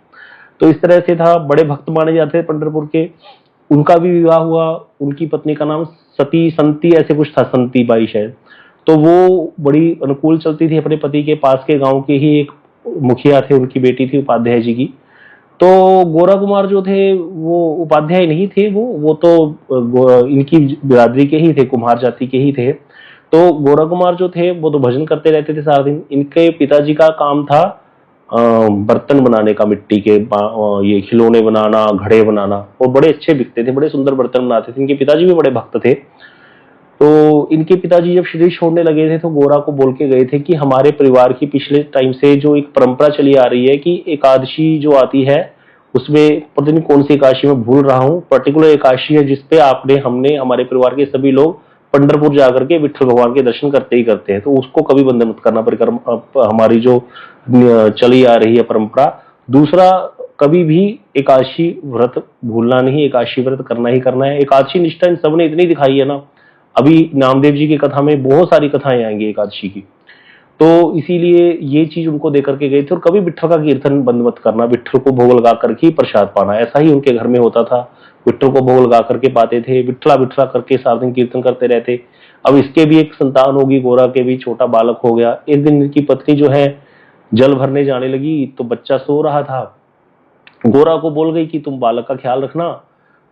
तो इस तरह से था, बड़े भक्त माने जाते हैं पंढरपुर के। उनका भी विवाह हुआ, उनकी पत्नी का नाम सती, संती ऐसे कुछ था, संती बाई शायद। तो वो बड़ी अनुकूल चलती थी अपने पति के, पास के गांव के ही एक मुखिया थे, उनकी बेटी थी उपाध्याय जी की। तो गोरा कुमार जो थे वो उपाध्याय नहीं थे, वो तो इनकी बिरादरी के ही थे, कुम्हार जाति के ही थे। तो गोरा कुमार जो थे वो तो भजन करते रहते थे सारा दिन। इनके पिताजी का काम था बर्तन बनाने का, मिट्टी के ये खिलौने बनाना, घड़े बनाना, और बड़े अच्छे बिकते थे, बड़े सुंदर बर्तन बनाते थे। इनके पिताजी भी बड़े भक्त थे। तो इनके पिताजी जब शरीर छोड़ने लगे थे तो गोरा को बोल के गए थे कि हमारे परिवार की पिछले टाइम से जो एक परंपरा चली आ रही है कि एकादशी जो आती है उसमें, पता नहीं कौन सी एकादशी में भूल रहा हूँ, पर्टिकुलर एकादशी है जिसपे हमने हमारे परिवार के सभी लोग पंढरपुर जाकर के विठल भगवान के दर्शन करते ही करते हैं, तो उसको कभी बंद मत करना, परिक्रमा हमारी जो चली आ रही है परंपरा। दूसरा, कभी भी एकादशी व्रत भूलना नहीं, एकादशी व्रत करना ही करना है। एकादशी निष्ठा इन सबने इतनी दिखाई है ना, अभी नामदेव जी की कथा में बहुत सारी कथाएं आएंगी एकादशी की, तो इसीलिए ये चीज उनको देकर के गए थे। और कभी विठल का कीर्तन बंद मत करना, विठल को भोग लगा करके प्रसाद पाना, ऐसा ही उनके घर में होता था। विठल को भोग लगा करके पाते थे, विठला विठला करके सारा दिन कीर्तन करते रहते। अब इसके भी एक संतान होगी, गोरा के भी छोटा बालक हो गया। एक दिन इनकी पत्नी जो है जल भरने जाने लगी, तो बच्चा सो रहा था। गोरा को बोल गई कि तुम बालक का ख्याल रखना,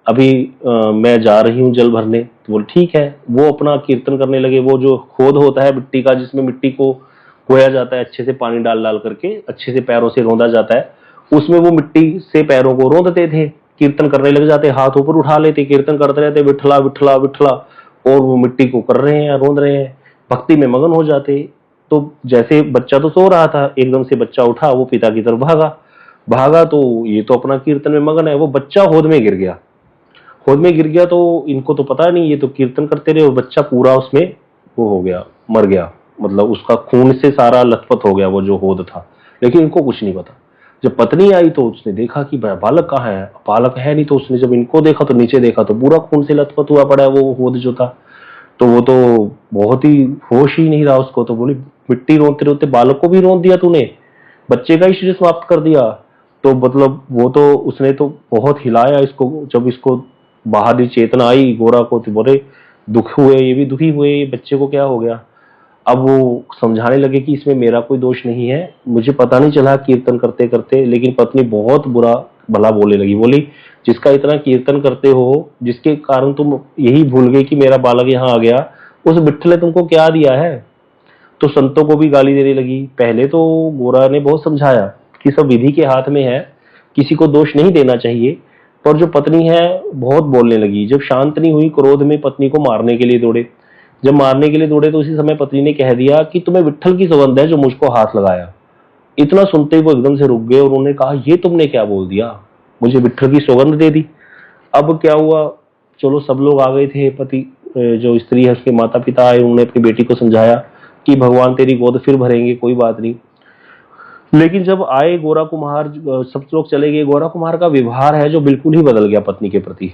अभी मैं जा रही हूँ जल भरने। तो बोल ठीक है। वो अपना कीर्तन करने लगे। वो जो खोद होता है मिट्टी का, जिसमें मिट्टी को खोया जाता है अच्छे से, पानी डाल डाल करके अच्छे से पैरों से रौंदा जाता है, उसमें वो मिट्टी से पैरों को रौंदते थे। कीर्तन करने लग जाते, हाथ ऊपर उठा लेते, कीर्तन करते रहते, विठला विठला विठला, और वो मिट्टी को कर रहे हैं, रौंद रहे हैं, भक्ति में मगन हो जाते। तो जैसे बच्चा तो सो रहा था, एकदम से बच्चा उठा, वो पिता की तरफ भागा। भागा तो ये तो अपना कीर्तन में मगन है, वो बच्चा होद में गिर गया। होद में गिर गया तो इनको तो पता नहीं, ये तो कीर्तन करते रहे, और बच्चा पूरा उसमें वो हो गया, मर गया। मतलब उसका खून से सारा लथपथ हो गया वो जो होद था, लेकिन इनको कुछ नहीं पता। जब पत्नी आई तो उसने देखा कि बालक कहाँ है, बालक है नहीं। तो उसने जब इनको देखा तो नीचे देखा तो पूरा खून से लथपथ हुआ पड़ा है वो होद जो था। तो वो तो बहुत ही होश ही नहीं रहा उसको। तो बोली, मिट्टी रोते रोते बालक को भी रोन दिया तूने, बच्चे का ही शरीर समाप्त कर दिया। तो मतलब वो तो उसने तो बहुत हिलाया इसको। जब इसको बाहरी चेतना आई गोरा को, तो बोले दुख हुए, ये भी दुखी हुए, ये बच्चे को क्या हो गया। अब वो समझाने लगे कि इसमें मेरा कोई दोष नहीं है, मुझे पता नहीं चला कीर्तन करते करते। लेकिन पत्नी बहुत बुरा भला बोलने लगी। बोली, जिसका इतना कीर्तन करते हो, जिसके कारण तुम यही भूल गए कि मेरा बालक यहाँ आ गया, उस बिट्ठल ने तुमको क्या दिया है। तो संतों को भी गाली देने लगी। पहले तो गोरा ने बहुत समझाया कि सब विधि के हाथ में है, किसी को दोष नहीं देना चाहिए। पर जो पत्नी है बहुत बोलने लगी। जब शांत नहीं हुई, क्रोध में पत्नी को मारने के लिए दौड़े। जब मारने के लिए दौड़े तो उसी समय पत्नी ने कह दिया कि तुम्हें विट्ठल की सौगंध है जो मुझको हाथ लगाया। इतना सुनते ही वो एकदम से रुक गए और उन्होंने कहा, ये तुमने क्या बोल दिया, मुझे विट्ठल की सौगंध दे दी। अब क्या हुआ, चलो सब लोग आ गए थे। पति जो स्त्री है उसके माता पिता आए, उन्होंने अपनी बेटी को समझाया कि भगवान तेरी गोद फिर भरेंगे, कोई बात नहीं। लेकिन जब आए गोरा कुम्हार, सब लोग चले गए। गोरा कुम्हार का व्यवहार है जो बिल्कुल ही बदल गया पत्नी के प्रति।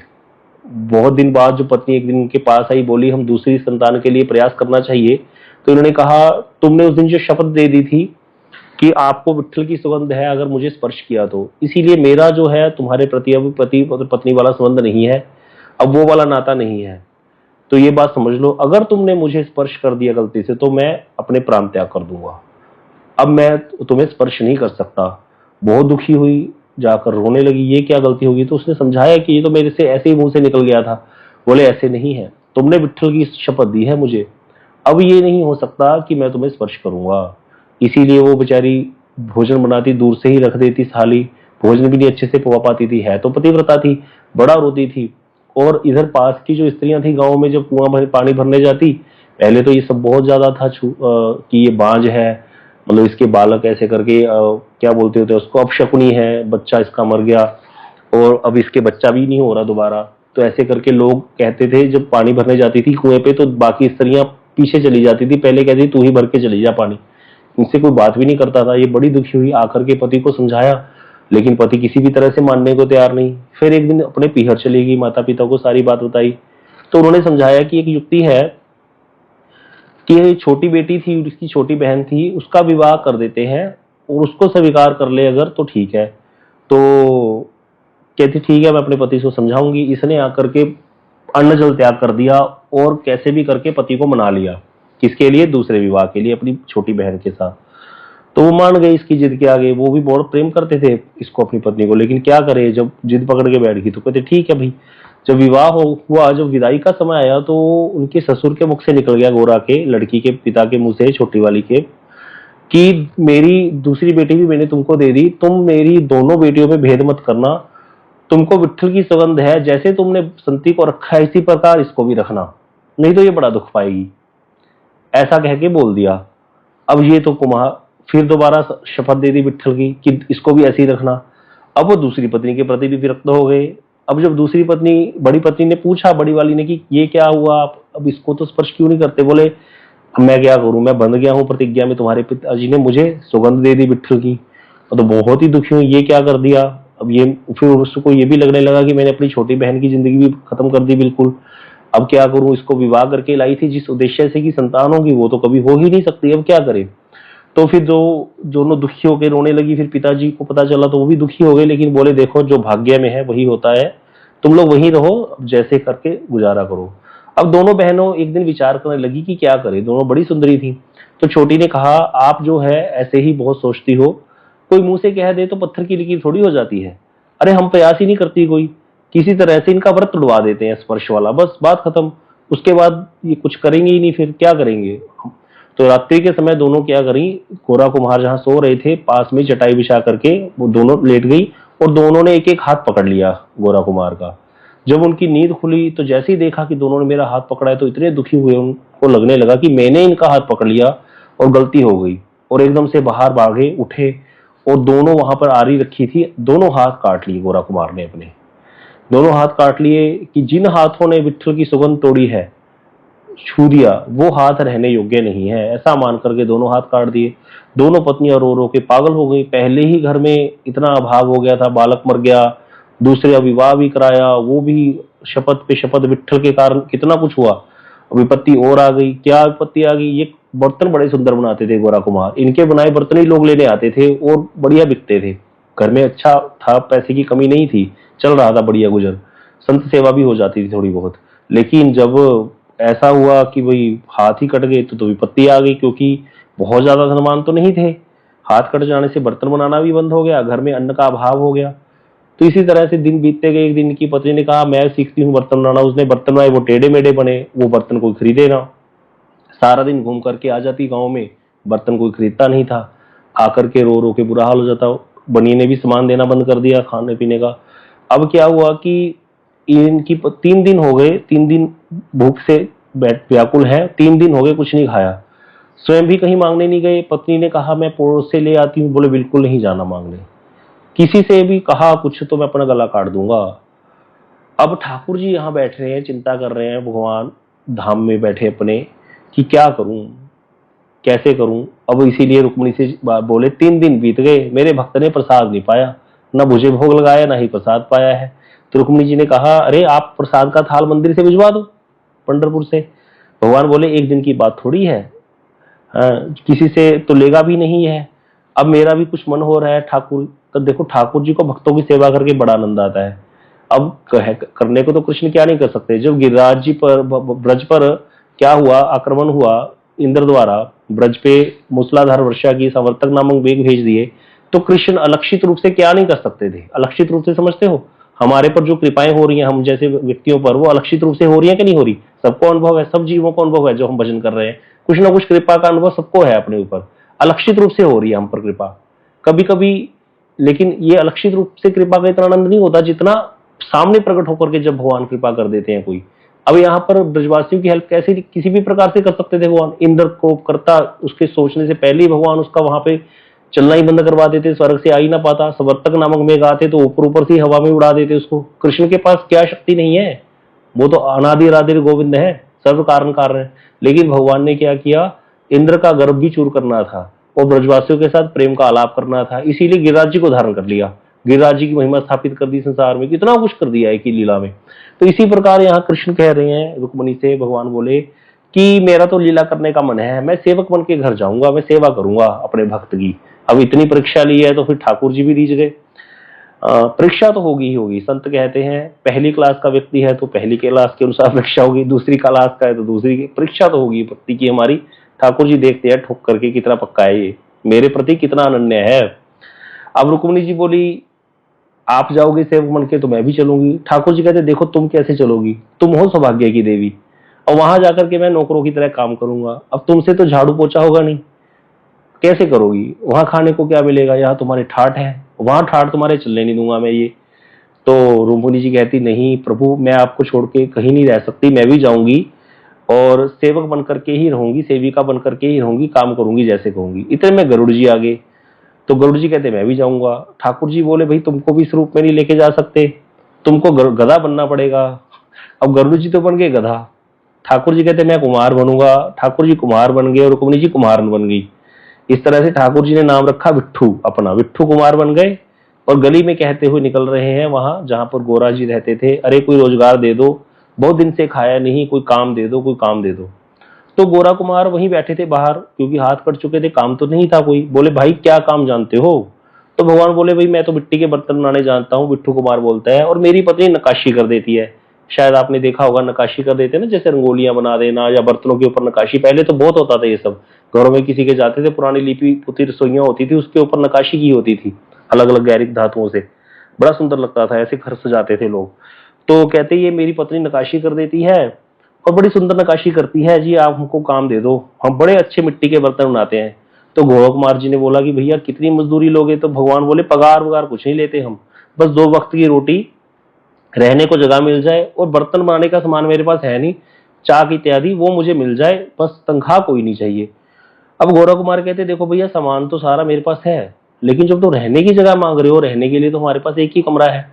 बहुत दिन बाद जो पत्नी एक दिन उनके पास आई, बोली हम दूसरी संतान के लिए प्रयास करना चाहिए। तो इन्होंने कहा, तुमने उस दिन जो शपथ दे दी थी कि आपको विट्ठल की सुगंध है अगर मुझे स्पर्श किया तो, इसीलिए मेरा जो है तुम्हारे प्रति अब पति पत्नी वाला संबंध नहीं है, अब वो वाला नाता नहीं है। तो ये बात समझ लो, अगर तुमने मुझे स्पर्श कर दिया गलती से तो मैं अपने प्राण त्याग कर दूंगा, अब मैं तुम्हें स्पर्श नहीं कर सकता। बहुत दुखी हुई, जाकर रोने लगी, ये क्या गलती होगी। तो उसने समझाया कि ये तो मेरे से ऐसे ही मुंह से निकल गया था। बोले, ऐसे नहीं है, तुमने विट्ठल की शपथ दी है मुझे, अब ये नहीं हो सकता कि मैं तुम्हें स्पर्श करूंगा। इसीलिए वो बेचारी भोजन बनाती, दूर से ही रख देती थाली, भोजन भी नहीं अच्छे से पवा पाती थी, है तो पतिव्रता थी, बड़ा रोती थी। और इधर पास की जो स्त्रियां थी गांव में, जब कुआं पानी भरने जाती, पहले तो ये सब बहुत ज्यादा था कि ये बांझ है, मतलब इसके बालक ऐसे करके क्या बोलते होते उसको, अपशकुनी है, बच्चा इसका मर गया और अब इसके बच्चा भी नहीं हो रहा दोबारा। तो ऐसे करके लोग कहते थे। जब पानी भरने जाती थी कुएं पे तो बाकी स्त्रियां पीछे चली जाती थी, पहले कहती तू ही भर के चली जा पानी, इनसे कोई बात भी नहीं करता था। ये बड़ी दुखी हुई, आकर के पति को समझाया, लेकिन पति किसी भी तरह से मानने को तैयार नहीं। फिर एक दिन अपने पीहर चली गई, माता पिता को सारी बात बताई। तो उन्होंने समझाया कि एक युक्ति है कि छोटी बेटी थी, उसकी छोटी बहन थी, उसका विवाह कर देते हैं और उसको स्वीकार कर ले अगर तो ठीक है। तो कहती ठीक है, मैं अपने पति को समझाऊंगी। इसने आकर के अन्न जल त्याग कर दिया और कैसे भी करके पति को मना लिया। किसके लिए? दूसरे विवाह के लिए, अपनी छोटी बहन के साथ। तो वो मान गए इसकी जिद के आगे। वो भी बहुत प्रेम करते थे इसको, अपनी पत्नी को, लेकिन क्या करे, जब जिद पकड़ के बैठ गई तो कहते ठीक है भाई। जब विवाह हुआ, जब विदाई का समय आया तो उनके ससुर के मुख से निकल गया, गोरा के लड़की के पिता के मुंह से, छोटी वाली के, कि मेरी दूसरी बेटी भी मैंने तुमको दे दी, तुम मेरी दोनों बेटियों में भेद मत करना, तुमको विट्ठल की सौगंध है, जैसे तुमने संती को रखा है इसी प्रकार इसको भी रखना, नहीं तो ये बड़ा दुख पाएगी। ऐसा कह के बोल दिया। अब ये तो कुम्हार फिर दोबारा शपथ दे दी विट्ठल की कि इसको भी ऐसे ही रखना। अब वो दूसरी पत्नी के प्रति भी विरक्त हो गए। अब जब दूसरी पत्नी, बड़ी पत्नी ने पूछा बड़ी वाली ने कि ये क्या हुआ, आप अब इसको तो स्पर्श क्यों नहीं करते? बोले, मैं क्या करूं, मैं बंध गया हूं प्रतिज्ञा में, तुम्हारे पिताजी ने मुझे सौगंध दे दी विट्ठल की। तो बहुत ही दुखी हूं, ये क्या कर दिया। अब ये फिर उसको ये भी लगने लगा कि मैंने अपनी छोटी बहन की जिंदगी भी खत्म कर दी बिल्कुल। अब क्या करूं, इसको विवाह करके लाई थी जिस उद्देश्य से कि संतान होगी, वो तो कभी हो ही नहीं सकती, अब क्या करे। तो फिर जो दोनों दुखी होकर रोने लगी। फिर पिताजी को पता चला तो वो भी दुखी हो गए, लेकिन बोले देखो जो भाग्य में है वही होता है, तुम लोग वहीं रहो, जैसे करके गुजारा करो। अब दोनों बहनों एक दिन विचार करने लगी कि क्या करें, दोनों बड़ी सुंदरी थी। तो छोटी ने कहा, आप जो है ऐसे ही बहुत सोचती हो, कोई मुंह से कह दे तो पत्थर की लकीर थोड़ी हो जाती है। अरे हम प्रयास ही नहीं करती कोई, किसी तरह से इनका व्रत तुड़वा देते हैं स्पर्श वाला, बस बात खत्म। उसके बाद ये कुछ करेंगे ही नहीं, फिर क्या करेंगे। तो रात्रि के समय दोनों क्या करी, गोरा कुम्हार जहां सो रहे थे पास में चटाई बिछा करके वो दोनों लेट गई और दोनों ने एक एक हाथ पकड़ लिया गोरा कुमार का। जब उनकी नींद खुली तो जैसे ही देखा कि दोनों ने मेरा हाथ पकड़ा है तो इतने दुखी हुए, उनको लगने लगा कि मैंने इनका हाथ पकड़ लिया और गलती हो गई, और एकदम से बाहर भागे उठे और दोनों वहां पर आरी रखी थी, दोनों हाथ काट लिए गोरा कुमार ने अपने, दोनों हाथ काट लिए कि जिन हाथों ने विट्ठल की सुगंध तोड़ी है, छू दिया, वो हाथ रहने योग्य नहीं है, ऐसा मान करके दोनों हाथ काट दिए। दोनों पत्नियां रो रो के पागल हो गई, पहले ही घर में इतना अभाव हो गया था, बालक मर गया, दूसरे विवाह भी कराया, वो भी शपथ पे शपथ, विट्ठल के कारण कितना कुछ हुआ, विपत्ति और आ गई। क्या विपत्ति आ गई, ये बर्तन बड़े सुंदर बनाते थे गोरा कुमार, इनके बनाए बर्तन ही लोग लेने आते थे और बढ़िया बिकते थे, घर में अच्छा था, पैसे की कमी नहीं थी, चल रहा था बढ़िया गुजर, संत सेवा भी हो जाती थी थोड़ी बहुत। लेकिन जब ऐसा हुआ कि भाई हाथ ही कट गए तो विपत्ति आ गई, क्योंकि बहुत ज्यादा धनवान तो नहीं थे, हाथ कट जाने से बर्तन बनाना भी बंद हो गया, घर में अन्न का अभाव हो गया। तो इसी तरह से दिन बीतते गए, एक दिन की पत्नी ने कहा मैं सीखती हूँ बर्तन बनाना, उसने बर्तन बनाए, वो टेढ़े मेढ़े बने, वो बर्तन कोई खरीदे ना, सारा दिन घूम करके आ जाती गाँव में, बर्तन कोई खरीदता नहीं था, आकर के रो रो के बुरा हाल हो जाता। बनी ने भी सामान देना बंद कर दिया खाने पीने का। अब क्या हुआ कि इनकी 3 दिन हो गए, 3 दिन भूख से बैठ व्याकुल है, 3 दिन हो गए कुछ नहीं खाया, स्वयं भी कहीं मांगने नहीं गए। पत्नी ने कहा मैं पड़ोस से ले आती हूँ, बोले बिल्कुल नहीं जाना मांगने, किसी से भी कहा कुछ तो मैं अपना गला काट दूंगा। अब ठाकुर जी यहाँ बैठ रहे हैं, चिंता कर रहे हैं, भगवान धाम में बैठे अपने, कि क्या करूं कैसे करूं। अब इसीलिए रुक्मिणी से बोले 3 दिन बीत गए, मेरे भक्त ने प्रसाद नहीं पाया, ना मुझे भोग लगाया ना ही प्रसाद पाया है। तो रुक्मिणी जी ने कहा अरे आप प्रसाद का थाल मंदिर से भिजवा दो, पंढरपुर से। भगवान बोले एक दिन की बात थोड़ी है, किसी से तो लेगा भी नहीं है। अब मेरा भी कुछ मन हो रहा है ठाकुर, तो देखो ठाकुर जी को भक्तों की सेवा करके बड़ा आनंद आता है। अब करने को तो कृष्ण क्या नहीं कर सकते। जब गिरिराज जी पर ब्रज पर क्या हुआ, आक्रमण हुआ इंद्र द्वारा, ब्रज पे मूसलाधार वर्षा की, संवर्तक नामक वेग भेज दिए, तो कृष्ण अलक्षित रूप से क्या नहीं कर सकते थे। अलक्षित रूप से समझते हो, हमारे पर जो कृपाएं हो रही हैं हम जैसे व्यक्तियों पर, वो अलक्षित रूप से हो रही है कि नहीं हो रही। सबको अनुभव है, सब जीवों को अनुभव है, जो हम भजन कर रहे हैं कुछ ना कुछ कृपा का अनुभव सबको है अपने ऊपर, अलक्षित रूप से हो रही है हम पर कृपा कभी कभी। लेकिन ये अलक्षित रूप से कृपा का इतना आनंद नहीं होता जितना सामने प्रकट होकर के जब भगवान कृपा कर देते हैं कोई। अब यहाँ पर ब्रजवासियों की हेल्प कैसे किसी भी प्रकार से कर सकते थे भगवान, इंद्र को करता, उसके सोचने से पहले ही भगवान उसका वहां पे चलना ही बंद करवा देते, स्वर्ग से आ ही ना पाता। संवर्तक नामक मेघ आते तो ऊपर ऊपर से हवा में उड़ा देते उसको। कृष्ण के पास क्या शक्ति नहीं है, वो तो अनादि राधे गोविंद है, सर्व कारण कारण है। लेकिन भगवान ने क्या किया, इंद्र का गर्भ भी चूर करना था और ब्रजवासियों के साथ प्रेम का आलाप करना था, इसीलिए गिरिराज जी को धारण कर लिया, गिरिराज जी की महिमा स्थापित कर दी संसार में, कितना कुछ कर दिया है की लीला में। तो इसी प्रकार यहाँ कृष्ण कह रहे हैं रुक्मणी से, भगवान बोले कि मेरा तो लीला करने का मन है, मैं सेवक बन के घर जाऊंगा, मैं सेवा करूंगा अपने भक्त की। अब इतनी परीक्षा ली है तो फिर ठाकुर जी भी रीझ गए। परीक्षा तो होगी ही होगी, संत कहते हैं पहली क्लास का व्यक्ति है तो पहली क्लास के अनुसार परीक्षा होगी, दूसरी क्लास का है तो दूसरी की परीक्षा तो होगी भक्ति की हमारी। ठाकुर जी देखते हैं ठोक करके कितना पक्का है ये, मेरे प्रति कितना अनन्य है। अब रुक्मिणी जी बोली आप जाओगे सेवक बन के तो मैं भी चलूंगी। ठाकुर जी कहते देखो तुम कैसे चलोगी, तुम हो सौभाग्य की देवी, और वहां जाकर के मैं नौकरों की तरह काम करूंगा। अब तुमसे तो झाड़ू पोछा होगा नहीं, कैसे करोगी, वहां खाने को क्या मिलेगा, यहाँ तुम्हारे ठाट है, वहां ठाट तुम्हारे चलने नहीं दूंगा मैं ये। तो रुक्मिणी जी कहती नहीं प्रभु मैं आपको छोड़ के कहीं नहीं रह सकती, मैं भी जाऊंगी और सेवक बन करके ही रहूंगी, सेविका बन करके ही रहूंगी, काम करूंगी जैसे कहूंगी। इतने में गरुड़ जी आ गए, तो गरुड़ जी कहते मैं भी जाऊंगा। ठाकुर जी बोले भाई तुमको भी इस रूप में नहीं लेके जा सकते, तुमको गधा बनना पड़ेगा। अब गरुड़ जी तो बन गए गधा, ठाकुर जी कहते मैं कुमार बनूंगा। ठाकुर जी कुमार बन गए और रुक्मिणी जी कुमारन बन गई। इस तरह से ठाकुर जी ने नाम रखा विट्ठू, अपना विट्ठू कुमार बन गए और गली में कहते हुए निकल रहे हैं वहां जहां पर गोरा जी रहते थे, अरे कोई रोजगार दे दो, बहुत दिन से खाया नहीं, कोई काम दे दो, कोई काम दे दो। तो गोरा कुमार वहीं बैठे थे बाहर, क्योंकि हाथ कट चुके थे, काम तो नहीं था कोई। बोले भाई क्या काम जानते हो। तो भगवान बोले भाई मैं तो मिट्टी के बर्तन बनाने जानता हूँ, बिट्ठू कुमार बोलता है, और मेरी पत्नी नक्काशी कर देती है, शायद आपने देखा होगा, नकाशी कर देते ना, जैसे रंगोलियां बना देना या बर्तनों के ऊपर नकाशी, पहले तो बहुत होता था ये सब। घरों में किसी के जाते थे, पुरानी लिपि पुती रसोइयां होती थी, उसके ऊपर नकाशी की होती थी अलग अलग गैरिक धातुओं से, बड़ा सुंदर लगता था, ऐसे घर सजाते थे लोग। तो कहते ये मेरी पत्नी नकाशी कर देती है और बड़ी सुंदर नकाशी करती है जी, आप हमको काम दे दो, हम बड़े अच्छे मिट्टी के बर्तन बनाते हैं। तो गौरव कुमार जी ने बोला कि भैया कितनी मजदूरी लोगे? तो भगवान बोले पगार वगार कुछ नहीं लेते हम, बस 2 वक्त की रोटी, रहने को जगह मिल जाए, और बर्तन बनाने का सामान मेरे पास है नहीं, चाक इत्यादि वो मुझे मिल जाए, बस तनख्वाह कोई नहीं चाहिए। अब गौरव कुमार कहते देखो भैया सामान तो सारा मेरे पास है, लेकिन जब तुम रहने की जगह मांग रहे हो, रहने के लिए तो हमारे पास एक ही कमरा है,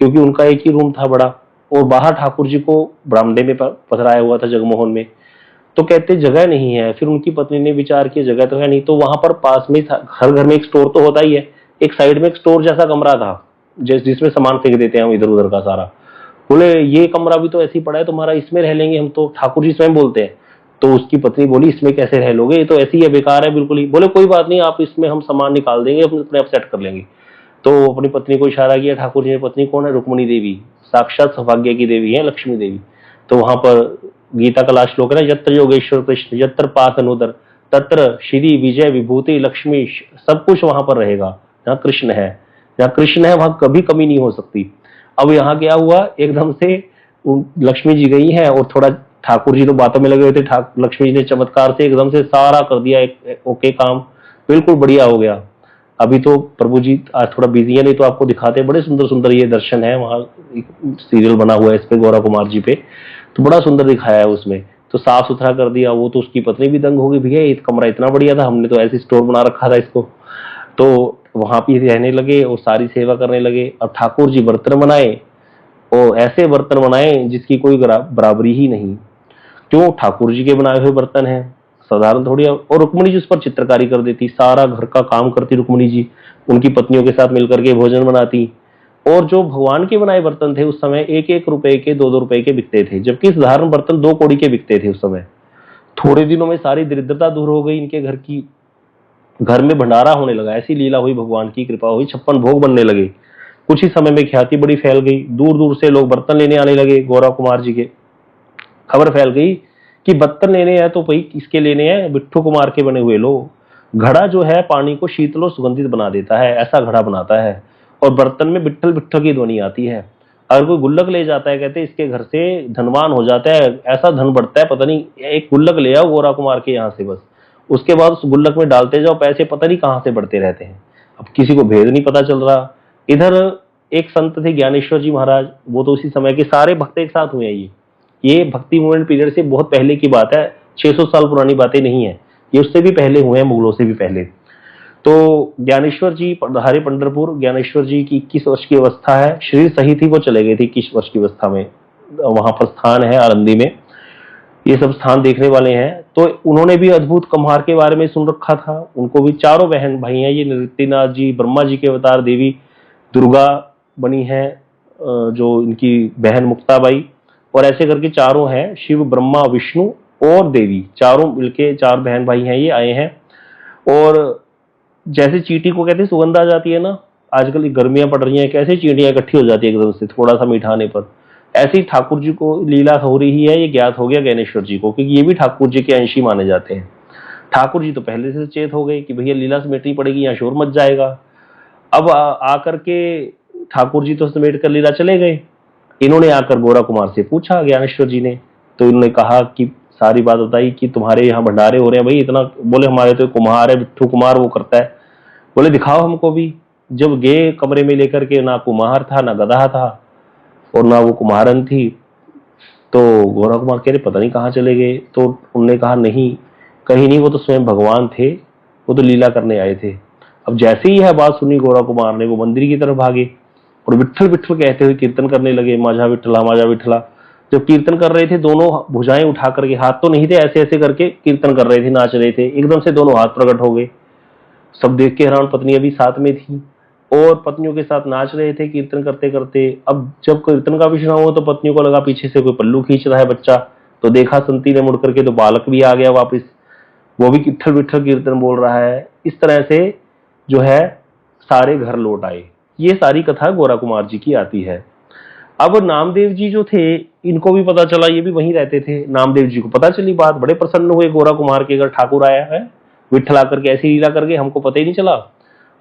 क्योंकि उनका एक ही रूम था बड़ा, और बाहर ठाकुर जी को बरामदे में पथराया हुआ था जगमोहन में। तो कहते जगह नहीं है। फिर उनकी पत्नी ने विचार किया जगह तो है नहीं, तो वहां पर पास में हर घर में एक स्टोर तो होता ही है, एक साइड में एक स्टोर जैसा कमरा था जिसमें सामान फेंक देते हैं हम इधर उधर का सारा। बोले ये कमरा भी तो ऐसे ही पड़ा है तुम्हारा, इसमें रह लेंगे हम, तो ठाकुर जी स्वयं बोलते हैं। तो उसकी पत्नी बोली इसमें कैसे रह लोगे, ये तो ऐसी है, बेकार है बिल्कुल ही। बोले कोई बात नहीं, आप इसमें हम सामान निकाल देंगे, अपने आप सेट कर लेंगे। तो अपनी पत्नी को इशारा किया ठाकुर जी ने। पत्नी कौन है? रुक्मणी देवी, साक्षात सौभाग्य की देवी है, लक्ष्मी देवी। तो वहां पर गीता का लास्ट श्लोक है ना, यत्र योगेश्वर कृष्ण यत्र पास अनुदर तत्र श्री विजय विभूति लक्ष्मी, सब कुछ वहां पर रहेगा जहाँ कृष्ण है। जहाँ कृष्ण है वहां कभी कमी नहीं हो सकती। अब यहाँ क्या हुआ, एकदम से लक्ष्मी जी गई है और थोड़ा ठाकुर जी तो बातों में लगे हुए थे, लक्ष्मी जी ने चमत्कार से एकदम से सारा कर दिया, एक ओके काम बिल्कुल बढ़िया हो गया। अभी तो प्रभु जी आज थोड़ा बिजी है, नहीं तो आपको दिखाते, बड़े सुंदर सुंदर ये दर्शन है, वहां सीरियल बना हुआ है इस पे गौरव कुमार जी पे, तो बड़ा सुंदर दिखाया है उसमें। तो साफ सुथरा कर दिया। वो तो उसकी पत्नी भी दंग हो गई, भैया ये कमरा इतना बढ़िया था, हमने तो ऐसे स्टोर बना रखा था इसको। तो वहां पे रहने लगे और सारी सेवा करने लगे। अब ठाकुर जी बर्तन बनाए, और ऐसे बर्तन बनाए जिसकी कोई बराबरी ही नहीं। क्यों? ठाकुर जी के बनाए हुए बर्तन हैं, साधारण थोड़ी। और रुक्मणी जी उस पर चित्रकारी कर देती, सारा घर का काम करती रुक्मणी जी, उनकी पत्नियों के साथ मिलकर के भोजन बनाती। और जो भगवान के बनाए बर्तन थे उस समय 1-1 रुपए के, 2-2 रुपए के बिकते थे, जबकि साधारण बर्तन 2 कौड़ी के बिकते थे उस समय। थोड़े दिनों में सारी दरिद्रता दूर हो गई इनके घर की, घर में भंडारा होने लगा। ऐसी लीला हुई, भगवान की कृपा हुई, 56 भोग बनने लगे। कुछ ही समय में ख्याति बड़ी फैल गई, दूर दूर से लोग बर्तन लेने आने लगे गौरव कुमार जी के। खबर फैल गई कि बर्तन लेने हैं तो भाई किसके लेने हैं? बिट्ठू कुमार के बने हुए लो। घड़ा जो है पानी को शीतल और सुगंधित बना देता है, ऐसा घड़ा बनाता है, और बर्तन में बिट्ठल बिट्ठल की ध्वनि आती है। अगर कोई गुल्लक ले जाता है, कहते इसके घर से धनवान हो जाता है, ऐसा धन बढ़ता है, पता नहीं, एक गुल्लक ले आओ गौरा कुमार के यहाँ से बस, उसके बाद उस गुल्लक में डालते जाओ पैसे, पता नहीं कहाँ से बढ़ते रहते हैं। अब किसी को भेद नहीं पता चल रहा। इधर एक संत थे ज्ञानेश्वर जी महाराज, वो तो उसी समय के, सारे भक्त एक साथ हुए हैं ये भक्ति मूवमेंट पीरियड से बहुत पहले की बात है, 600 साल पुरानी बातें नहीं है ये, उससे भी पहले हुए हैं, मुगलों से भी पहले। तो ज्ञानेश्वर जी पधारे पंढरपुर। ज्ञानेश्वर जी की 21 वर्ष की अवस्था है, शरीर सही थी, वो चले गए थे 21 वर्ष की अवस्था में। वहां पर स्थान है आनंदी में, ये सब स्थान देखने वाले हैं। तो उन्होंने भी अद्भुत कम्हार के बारे में सुन रखा था। उनको भी 4 बहन भाई हैं, ये नृत्यनाथ जी, ब्रह्मा जी के अवतार, देवी दुर्गा बनी है जो इनकी बहन मुक्ताबाई, और ऐसे करके 4 हैं, शिव ब्रह्मा विष्णु और देवी, 4 मिलके 4 बहन भाई हैं, ये आए हैं। और जैसे चींटी को कहते हैं सुगंध आ जाती है ना, आजकल गर्मियां पड़ रही हैं, कैसे चींटियां इकट्ठी हो जाती है एकदम से थोड़ा सा मीठा आने पर, ऐसे ही ठाकुर जी को लीला हो रही है, ये ज्ञात हो गया ज्ञानेश्वर जी को, क्योंकि ये भी ठाकुर जी के अंशी माने जाते हैं। ठाकुर जी तो पहले से चेत हो गए कि भैया लीला समेटनी पड़ेगी, यहाँ शोर मच जाएगा। अब आकर के ठाकुर जी तो समेट कर लीला चले गए। इन्होंने आकर गौरा कुमार से पूछा ज्ञानेश्वर जी ने, तो इन्होंने कहा कि सारी बात बताई कि तुम्हारे यहाँ भंडारे हो रहे हैं भाई इतना। बोले हमारे तो कुम्हार है, बिट्ठू कुमार, वो करता है। बोले दिखाओ हमको भी। जब गए कमरे में लेकर के, ना कुम्हार था, ना गधा था, और ना वो कुम्हारन थी। तो गौरा कुमार कह रहे पता नहीं कहाँ चले गए। तो उन्होंने कहा नहीं, कहीं नहीं, वो तो स्वयं भगवान थे, वो तो लीला करने आए थे। अब जैसे ही यह बात सुनी गौरा कुमार ने, वो मंदिर की तरफ भागे और विट्ठल विट्ठल कहते हुए कीर्तन करने लगे, माझा विट्ठला माझा विट्ठला। जब कीर्तन कर रहे थे, दोनों भुजाएं उठा करके, हाथ तो नहीं थे, ऐसे ऐसे करके कीर्तन कर रहे थे, नाच रहे थे, एकदम से दोनों हाथ प्रकट हो गए। सब देख के हैरान, पत्नियां भी साथ में थी और पत्नियों के साथ नाच रहे थे कीर्तन करते करते। अब जब कीर्तन का विषय हुआ तो पत्नियों को लगा पीछे से कोई पल्लू खींच रहा है बच्चा, तो देखा संती ने मुड़ करके, तो बालक भी आ गया वापस, वो भी विट्ठल विट्ठल कीर्तन बोल रहा है। इस तरह से जो है सारे घर लौट आए। ये सारी कथा गौरा कुमार जी की आती है। अब नामदेव जी जो थे, इनको भी पता चला, ये भी वहीं रहते थे, नामदेव जी को पता चली बात, बड़े प्रसन्न हुए, गोरा कुमार के घर ठाकुर आया है, विठ्ठल आकर के ऐसी लीला कर गए, हमको पता ही नहीं चला।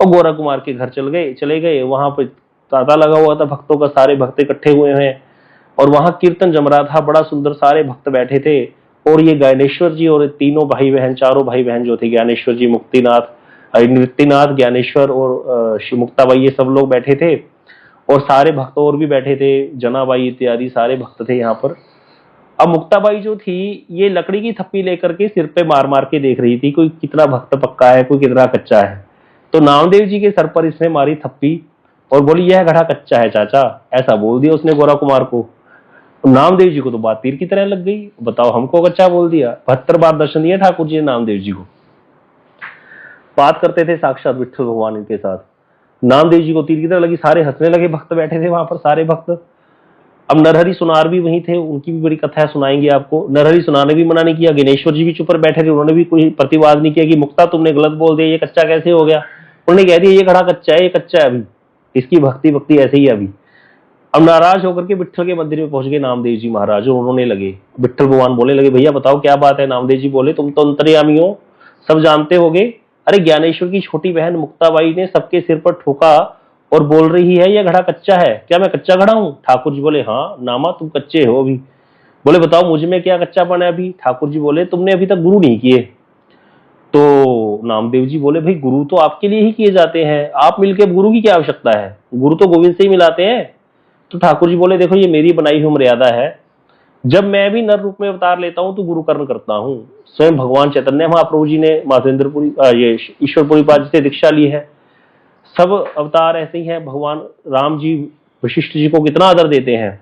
और गोरा कुमार के घर चले गए, वहां पे तांता लगा हुआ था भक्तों का, सारे भक्त इकट्ठे हुए हैं और वहां कीर्तन जम रहा था, बड़ा सुंदर, सारे भक्त बैठे थे। और ये ज्ञानेश्वर जी और तीनों भाई बहन, चारों भाई बहन जो थे, ज्ञानेश्वर जी, मुक्तिनाथ, नृत्यनाथ, ज्ञानेश्वर और श्री मुक्ताबाई, ये सब लोग बैठे थे। और सारे भक्त और भी बैठे थे, जनाबाई इत्यादि सारे भक्त थे यहाँ पर। अब मुक्ताबाई जो थी, ये लकड़ी की थप्पी लेकर के सिर पे मार मार के देख रही थी, कोई कितना भक्त पक्का है, कोई कितना कच्चा है। तो नामदेव जी के सर पर इसने मारी थप्पी और बोली, यह घड़ा कच्चा है चाचा, ऐसा बोल दिया उसने गोरा कुमार को। नामदेव जी को तो बात तीर की तरह लग गई, बताओ हमको कच्चा बोल दिया। 72 बार दर्शन दिए ठाकुर जी ने नामदेव जी को। बात करते थे साक्षात विठ्ठल भगवान इनके साथ। नामदेव जी को तीर की तरह लगी, सारे हंसने लगे, भक्त बैठे थे वहां पर, सारे भक्त। अब नरहरि सुनार भी वहीं थे, उनकी भी बड़ी कथा है, सुनाएंगे आपको। नरहरि सुनार ने भी मना नहीं किया, ज्ञानेश्वर जी भी चुप पर बैठे थे, उन्होंने भी कोई प्रतिवाद नहीं किया कि मुक्ता तुमने गलत बोल दिया, ये कच्चा कैसे हो गया। उन्होंने कह दिया ये घड़ा कच्चा है, ये कच्चा है, अभी इसकी भक्ति भक्ति ऐसे ही है अभी। अब नाराज होकर के विठ्ठल के मंदिर में पहुंच गए नामदेव जी महाराज, और उन्होंने लगे, विठ्ठल भगवान बोलने लगे, भैया बताओ क्या बात है। नामदेव जी बोले, तुम तो अंतर्यामी हो, सब जानते होगे। अरे ज्ञानेश्वर की छोटी बहन मुक्ताबाई ने सबके सिर पर ठोका और बोल रही है यह घड़ा कच्चा है, क्या मैं कच्चा घड़ा हूं। ठाकुर जी बोले, हाँ नामा तुम कच्चे हो अभी। बोले बताओ मुझ में क्या कच्चापन है अभी। ठाकुर जी बोले, तुमने अभी तक गुरु नहीं किए। तो नामदेव जी बोले, भाई गुरु तो आपके लिए ही किए जाते हैं, आप मिलकर गुरु की क्या आवश्यकता है, गुरु तो गोविंद से ही मिलाते हैं। तो ठाकुर जी बोले, देखो ये मेरी बनाई हुई मर्यादा है, जब मैं भी नर रूप में अवतार लेता हूं तो गुरु कर्म करता हूं। स्वयं भगवान चैतन्य महाप्रभु जी ने माधवेंद्रपुरी ये ईश्वरपुरी पाद से दीक्षा ली है। सब अवतार ऐसे ही हैं। भगवान राम जी वशिष्ठ जी को कितना आदर देते हैं,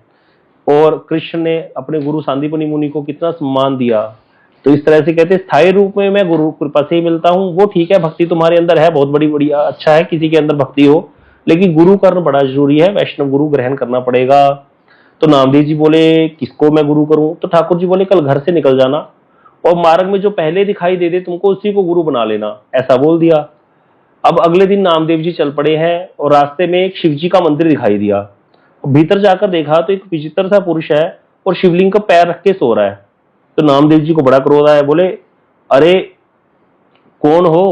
और कृष्ण ने अपने गुरु सांदीपनि मुनि को कितना सम्मान दिया। तो इस तरह से कहते स्थायी रूप में मैं गुरु कृपा से ही मिलता हूँ। वो ठीक है, भक्ति तुम्हारे अंदर है, बहुत बड़ी बढ़िया, अच्छा है किसी के अंदर भक्ति हो, लेकिन गुरु करना बड़ा जरूरी है, वैष्णव गुरु ग्रहण करना पड़ेगा। तो नामदेव जी बोले, किसको मैं गुरु करूं। तो ठाकुर जी बोले, कल घर से निकल जाना और मार्ग में जो पहले दिखाई दे दे तुमको, उसी को गुरु बना लेना, ऐसा बोल दिया। अब अगले दिन नामदेव जी चल पड़े हैं और रास्ते में एक शिव जी का मंदिर दिखाई दिया। भीतर जाकर देखा तो एक विचित्र सा पुरुष है और शिवलिंग का पैर रख के सो रहा है। तो नामदेव जी को बड़ा क्रोध आया, बोले अरे कौन हो,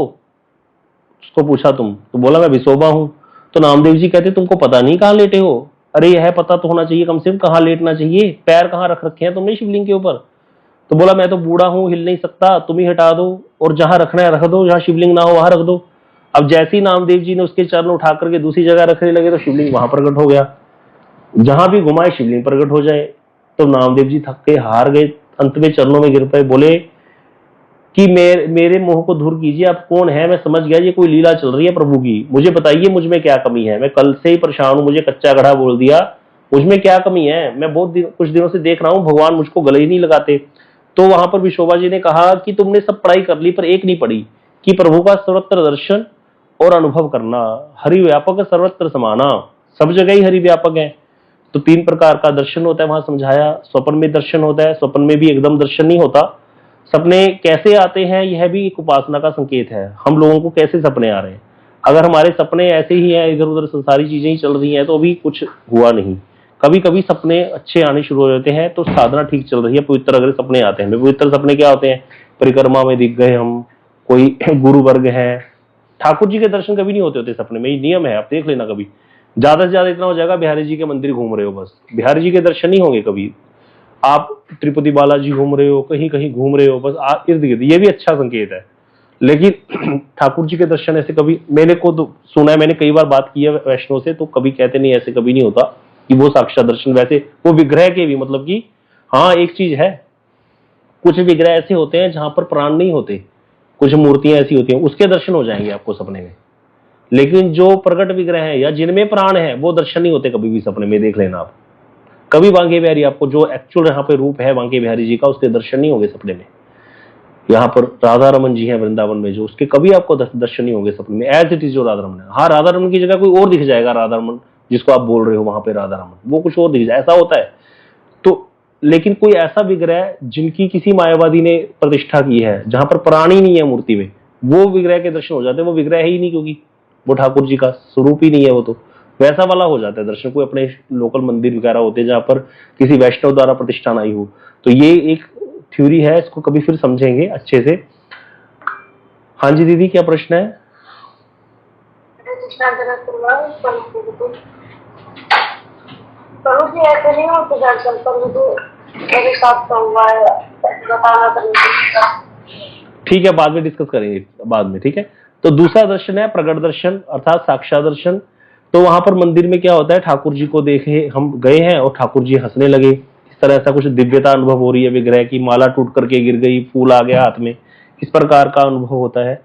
उसको पूछा तुम। तो बोला मैं विसोबा हूं। तो नामदेव जी कहते, तुमको पता नहीं कहां लेटे हो। अरे यह पता तो होना चाहिए कम से कम, कहां लेटना चाहिए, पैर कहां रख रखे हैं तुमने शिवलिंग के ऊपर। तो बोला मैं तो बूढ़ा हूं, हिल नहीं सकता, तुम ही हटा दो, और जहां रखना है रख दो, जहां शिवलिंग ना हो वहां रख दो। अब जैसे ही नामदेव जी ने उसके चरण उठा करके दूसरी जगह रखने लगे तो शिवलिंग वहां प्रकट हो गया। जहां भी घुमाए शिवलिंग प्रकट हो जाए। तो नामदेव जी थक के हार गए, अंत में चरणों में गिर पड़े, बोले कि मेरे मोह को दूर कीजिए, आप कौन है, मैं समझ गया ये कोई लीला चल रही है प्रभु की, मुझे बताइए मुझ में क्या कमी है, मैं कल से ही परेशान हूं, मुझे कच्चा घड़ा बोल दिया, मुझ में क्या कमी है, मैं कुछ दिनों से देख रहा हूं भगवान मुझको गले ही नहीं लगाते। तो वहां पर विशोभा जी ने कहा कि तुमने सब पढ़ाई कर ली पर एक नहीं पढ़ी, कि प्रभु का सर्वत्र दर्शन और अनुभव करना, हरि व्यापक सर्वत्र समाना, सब जगह ही हरि व्यापक है। तो 3 प्रकार का दर्शन होता है वहां समझाया। स्वप्न में दर्शन होता है, स्वप्न में भी एकदम दर्शन नहीं होता। सपने कैसे आते हैं यह भी एक उपासना का संकेत है, हम लोगों को कैसे सपने आ रहे हैं। अगर हमारे सपने ऐसे ही हैं, इधर उधर संसारी चीजें ही चल रही हैं, तो अभी कुछ हुआ नहीं। कभी कभी सपने अच्छे आने शुरू हो जाते हैं तो साधना ठीक चल रही है, पवित्र अगर सपने आते हैं। पवित्र सपने क्या होते हैं, परिक्रमा में दिख गए हम, कोई गुरु वर्ग है। ठाकुर जी के दर्शन कभी नहीं होते सपने में, ये नियम है, आप देख लेना। कभी ज्यादा से ज्यादा इतना हो जाएगा बिहारी जी के मंदिर घूम रहे हो, बस बिहारी जी के दर्शन नहीं होंगे कभी। आप तिरुपति बालाजी घूम रहे हो, कहीं कहीं घूम रहे हो, बस इर्द गिर्द, ये भी अच्छा संकेत है। लेकिन ठाकुर जी के दर्शन ऐसे कभी, मैंने को तो सुना है, मैंने कई बार बात की है वैष्णव से, तो कभी कहते नहीं, ऐसे कभी नहीं होता कि वो साक्षात दर्शन। वैसे वो विग्रह के भी, मतलब कि हाँ एक चीज है, कुछ विग्रह ऐसे होते हैं जहां पर प्राण नहीं होते, कुछ मूर्तियां ऐसी होती हैं, उसके दर्शन हो जाएंगे आपको सपने में। लेकिन जो प्रकट विग्रह है या जिनमें प्राण है वो दर्शन नहीं होते कभी भी सपने में, देख लेना आप। कभी बांके बिहारी, आपको जो एक्चुअल यहाँ पे रूप है बांके बिहारी जी का, उसके दर्शन नहीं होंगे सपने में। यहाँ पर राधा रमन जी हैं वृंदावन में, जो उसके कभी आपको दर्शन नहीं होंगे सपने में, एज इट इज जो राधा रमन है। हाँ राधा रमन की जगह कोई और दिख जाएगा, राधा रमन जिसको आप बोल रहे हो वहां पे राधा रमन, वो कुछ और दिख जाए, ऐसा होता है। तो लेकिन कोई ऐसा विग्रह जिनकी किसी मायावादी ने प्रतिष्ठा की है, जहां पर प्राण ही नहीं है मूर्ति में, वो विग्रह के दर्शन हो जाते हैं। वो विग्रह है ही नहीं, क्योंकि वो ठाकुर जी का स्वरूप ही नहीं है वो। वैसा वाला हो जाता है दर्शन। कोई अपने लोकल मंदिर वगैरह होते हैं जहां पर किसी वैष्णव द्वारा प्रतिष्ठान आई हो, तो ये एक थ्योरी है, इसको कभी फिर समझेंगे अच्छे से। हाँ जी दीदी, क्या प्रश्न है? प्रभु जी ऐसे नहीं होते दर्शन, प्रभु जी मेरे साथ तो हुआ है, बताना पड़ेगा। ठीक है, बाद में डिस्कस करेंगे, बाद में, ठीक है। तो दूसरा दर्शन है प्रगट दर्शन अर्थात साक्षात दर्शन। तो वहां पर मंदिर में क्या होता है, ठाकुर जी को देखे हम गए हैं और ठाकुर जी हंसने लगे, इस तरह ऐसा कुछ दिव्यता अनुभव हो रही है, विग्रह की माला टूट करके गिर गई, फूल आ गया हाथ में, इस प्रकार का अनुभव होता है।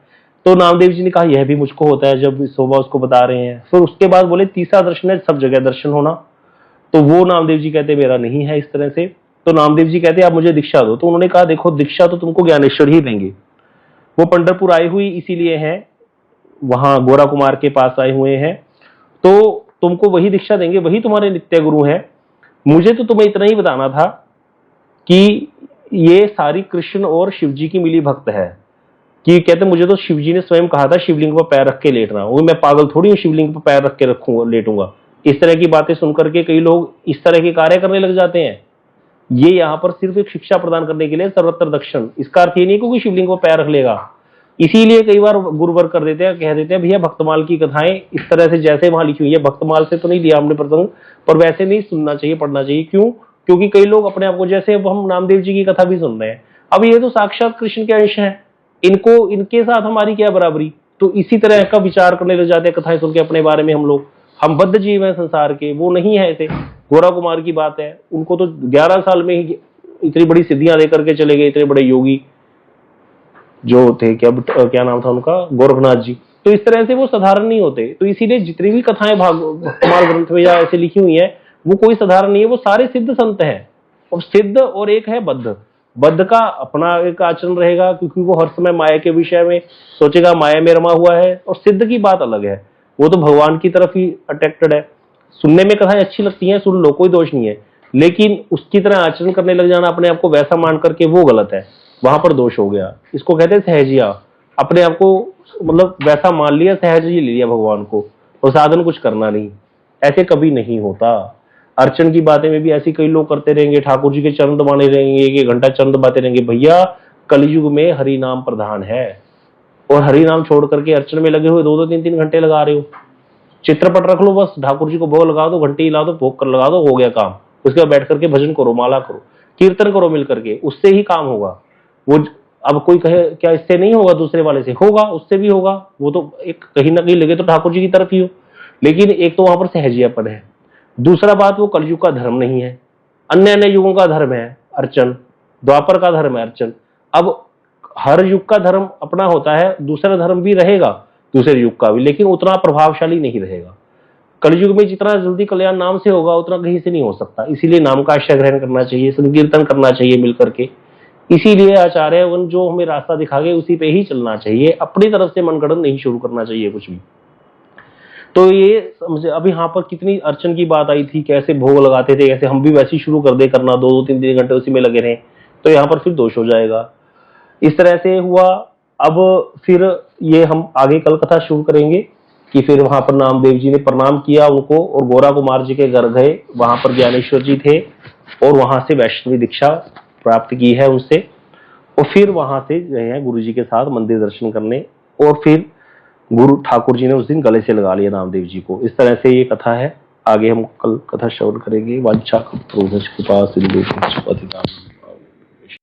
तो नामदेव जी ने कहा यह भी मुझको होता है, जब शोभा उसको बता रहे हैं। फिर उसके बाद बोले तीसरा दर्शन है सब जगह दर्शन होना, तो वो नामदेव जी कहते मेरा नहीं है इस तरह से। तो नामदेव जी कहते आप मुझे दीक्षा दो। तो उन्होंने कहा देखो दीक्षा तो तुमको ज्ञानेश्वर ही देंगे, वो पंढरपुर आए हुए इसीलिए हैं, वहां गोरा कुमार के पास आए हुए हैं, तो तुमको वही दीक्षा देंगे, वही तुम्हारे नित्य गुरु हैं। मुझे तो तुम्हें इतना ही बताना था कि ये सारी कृष्ण और शिव जी की मिली भक्त है। कि कहते मुझे तो शिव जी ने स्वयं कहा था शिवलिंग पर पैर रख के लेटना, वो मैं पागल थोड़ी हूँ शिवलिंग पर पैर रख के रखूंगा लेटूंगा। इस तरह की बातें सुनकर के कई लोग इस तरह के कार्य करने लग जाते हैं। ये यहाँ पर सिर्फ एक शिक्षा प्रदान करने के लिए सर्वत्र दक्षिण, इसका अर्थ ये नहीं कि शिवलिंग को पैर रख लेगा। इसीलिए कई बार गुरुवर कर देते हैं, कह देते हैं भैया भक्तमाल की कथाएं इस तरह से जैसे वहां लिखी हुई है, भक्तमाल से तो नहीं लिया हमने प्रसंग, पर वैसे नहीं सुनना चाहिए, पढ़ना चाहिए। क्यों? क्योंकि कई लोग अपने आप को, जैसे अब हम नामदेव जी की कथा भी सुन रहे हैं, अब ये तो साक्षात कृष्ण के अंश है, इनको इनके साथ हमारी क्या बराबरी। तो इसी तरह का विचार करने लग जाते हैं कथाएं सुन के अपने बारे में हम लोग। हम बद्ध जीव हैं संसार के, वो नहीं है ऐसे। गोरा कुमार की बात है, उनको तो 11 साल में ही इतनी बड़ी सिद्धियां देकर के चले गए, इतने बड़े योगी जो थे, क्या नाम था उनका, गोरखनाथ जी। तो इस तरह से वो साधारण नहीं होते। तो इसीलिए जितनी भी कथाएं भगवान ग्रंथ में या ऐसे लिखी हुई है, वो कोई साधारण नहीं है, वो सारे सिद्ध संत हैं। और सिद्ध और एक है बद्ध। बद्ध का अपना एक आचरण रहेगा, क्योंकि वो हर समय माया के विषय में सोचेगा, माया में रमा हुआ है। और सिद्ध की बात अलग है, वो तो भगवान की तरफ ही अट्रैक्टेड है। सुनने में कथाएं अच्छी लगती हैं, सुन लो, कोई दोष नहीं है, लेकिन उसकी तरह आचरण करने लग जाना, अपने आप को वैसा मान करके, वो गलत है, वहां पर दोष हो गया। इसको कहते हैं सहजिया। अपने आप को मतलब वैसा मान लिया, सहज ही ले लिया भगवान को, और साधन कुछ करना नहीं, ऐसे कभी नहीं होता। अर्चन की बातें में भी ऐसी कई लोग करते रहेंगे, ठाकुर जी के चरण दबाने रहेंगे, एक घंटा चरण दबाते रहेंगे। भैया कलयुग में हरि नाम प्रधान है, और हरि नाम छोड़ करके अर्चन में लगे हुए 2-2 3-3 घंटे लगा रहे हो। चित्रपट रख लो, बस ठाकुर जी को भोग लगा दो, घंटी हिला दो, भोग कर लगा दो, हो गया काम। उसके बाद बैठ करके भजन करो, माला करो, कीर्तन करो मिल करके, उससे ही काम होगा। वो अब कोई कहे क्या इससे नहीं होगा, दूसरे वाले से होगा, उससे भी होगा। वो तो एक कहीं ना कहीं लगे तो ठाकुर जी की तरफ ही हो, लेकिन एक तो वहां पर सहजियापन है। दूसरा बात, वो कलयुग का धर्म नहीं है, अन्य अन्य युगों का धर्म है अर्चन, द्वापर का धर्म है अर्चन। अब हर युग का धर्म अपना होता है, दूसरा धर्म भी रहेगा दूसरे युग का भी, लेकिन उतना प्रभावशाली नहीं रहेगा। कलयुग में जितना जल्दी कल्याण नाम से होगा, उतना कहीं से नहीं हो सकता। इसीलिए नाम का आश्रय ग्रहण करना चाहिए, संकीर्तन करना चाहिए मिलकर के। इसीलिए आचार्य जो हमें रास्ता दिखा गए उसी पे ही चलना चाहिए, अपनी तरफ से मनगढ़ंत नहीं शुरू करना चाहिए कुछ भी। तो ये समझे, अब यहाँ पर कितनी अर्चन की बात आई थी, कैसे भोग लगाते थे, कैसे हम भी वैसे ही शुरू कर दे करना, 2-2 3-3 घंटे उसी में लगे रहे, तो यहाँ पर फिर दोष हो जाएगा। इस तरह से हुआ। अब फिर ये हम आगे कल कथा शुरू करेंगे कि फिर वहां पर नामदेव जी ने प्रणाम किया उनको, और गोरा कुमार जी के घर गए, वहां पर ज्ञानेश्वर जी थे, और वहां से वैष्णवी दीक्षा प्राप्त की है उनसे। और फिर वहां से गए हैं गुरु जी के साथ मंदिर दर्शन करने, और फिर गुरु ठाकुर जी ने उस दिन गले से लगा लिया नामदेव जी को। इस तरह से ये कथा है। आगे हम कल कथा श्रवण करेंगे। वांछा कल्पतरुभ्यश्च कृपा सिंधु